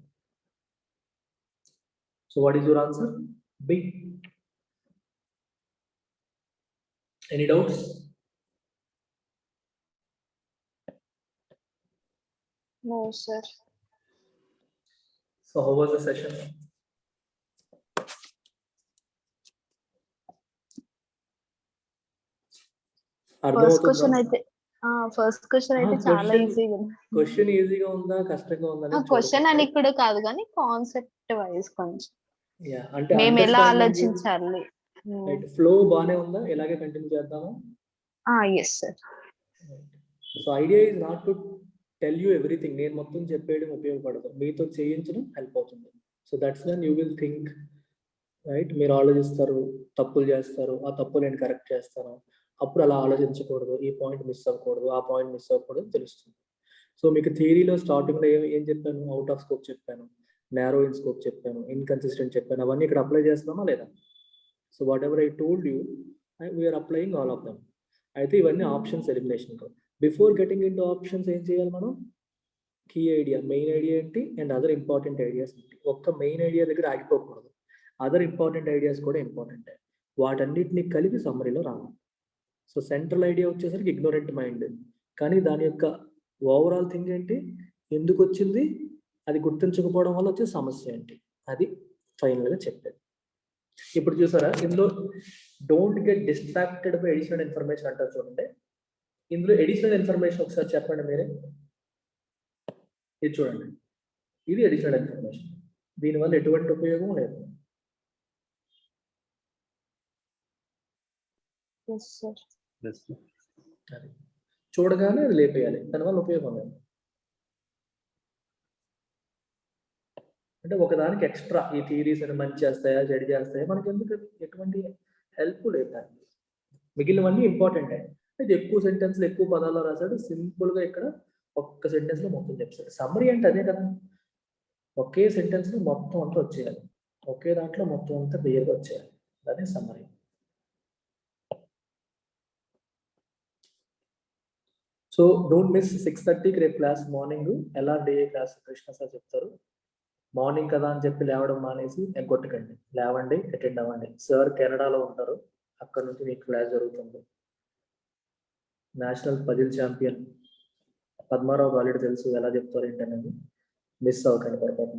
So what is your answer? B. Any doubts? No, sir. So how was the session? First question అయితే చాలా ఈజీగా ఉంది. క్వశ్చన్ ఈజీగా ఉందా కష్టంగా ఉందా? క్వశ్చన్ అని ఇక్కడ కాదు కానీ కాన్సెప్ట్ వైజ్ కొంచెం అంటే మేము ఎలా ఆలోచించాలి. ఫ్లో బానే ఉందా? ఇలాగే కంటిన్యూ చేద్దామా? Yes sir. So idea is not to tell you everything. నేను మొత్తం చెప్పేయడం ఉపయోగపడదు, మీతో చేయించడం హెల్ప్ అవుతుంది. So that's when you will think, right? మీరు ఆలోచిస్తారు, తప్పులు చేస్తారు, ఆ తప్పు నేను కరెక్ట్ చేస్తాను. అప్పుడు అలా ఆలోచించకూడదు, ఈ పాయింట్ మిస్ అవ్వకూడదు, ఆ పాయింట్ మిస్ అవ్వకూడదు తెలుస్తుంది. సో మీకు థియరీలో స్టార్టింగ్ లో ఏం చెప్పాను? అవుట్ ఆఫ్ స్కోప్ చెప్పాను, నారో ఇన్ స్కోప్ చెప్పాను, ఇన్కన్సిస్టెంట్ చెప్పాను. అవన్నీ ఇక్కడ అప్లై చేస్తున్నామా లేదా? So whatever I told you, we're applying all of them. అయితే ఇవన్నీ options elimination. Before getting into options ఏం చేయాలి మనం? కీ ఐడియా, మెయిన్ ఐడియా ఏంటి అండ్ అదర్ ఇంపార్టెంట్ ఐడియాస్ ఏంటి. ఒక్క మెయిన్ ఐడియా దగ్గర ఆగిపోకూడదు, అదర్ ఇంపార్టెంట్ ఐడియాస్ కూడా ఇంపార్టెంటే. వాటన్నిటిని కలిపి సమ్మరీలో రావాలి. సో సెంట్రల్ ఐడియా వచ్చేసరికి ఇగ్నోరెంట్ మైండ్, కానీ దాని యొక్క ఓవరాల్ థింగ్ ఏంటి, ఎందుకు వచ్చింది, అది గుర్తించకపోవడం వల్ల వచ్చే సమస్య ఏంటి, అది ఫైనల్గా చెప్పేది. ఇప్పుడు చూసారా, ఇందులో don't get distracted by additional information అంటారు చూడండి. ఇందులో ఎడిషనల్ ఇన్ఫర్మేషన్ ఒకసారి చెప్పండి మీరే. ఇది చూడండి, ఇది ఎడిషనల్ ఇన్ఫర్మేషన్, దీనివల్ల ఎటువంటి ఉపయోగం లేదు. Yes sir. Yes, sir. అది చూడగానే అది లేపేయాలి, దానివల్ల ఉపయోగం లేదు. అంటే ఒకదానికి ఎక్స్ట్రా ఈ థియరీస్ అని మంచి చేస్తాయా చెడు చేస్తాయా మనకి ఎందుకు, ఎటువంటి హెల్ప్ లేదు దానికి. మిగిలినవన్నీ ఇంపార్టెంటే. ఇది ఎక్కువ సెంటెన్స్లు ఎక్కువ పదాల్లో రాశాడు, సింపుల్గా ఇక్కడ ఒక్క సెంటెన్స్లో మొత్తం చెప్తాడు. సమ్మరీ అంటే అదే కదా, ఒకే సెంటెన్స్లో మొత్తం అంతా వచ్చేయాలి, ఒకే దాంట్లో మొత్తం అంతా క్లియర్గా వచ్చేయాలి, అదే సమ్మరీ. సో డోంట్ మిస్ 6:30కి రేపు class morning LRDA class Krishna sir చెప్తారు. మార్నింగ్ కదా అని చెప్పి లేవడం మానేసి ఎగ్గొట్టకండి, లేవండి, అటెండ్ అవ్వండి. సార్ కెనడాలో ఉంటారు, అక్కడ నుంచి మీకు క్లాస్ జరుగుతుంది. National puzzle champion Padmarao already తెలుసు ఎలా చెప్తారు ఏంటనేది, మిస్ అవ్వకండి పొరపాటు.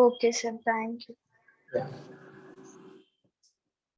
Okay sir, thank you.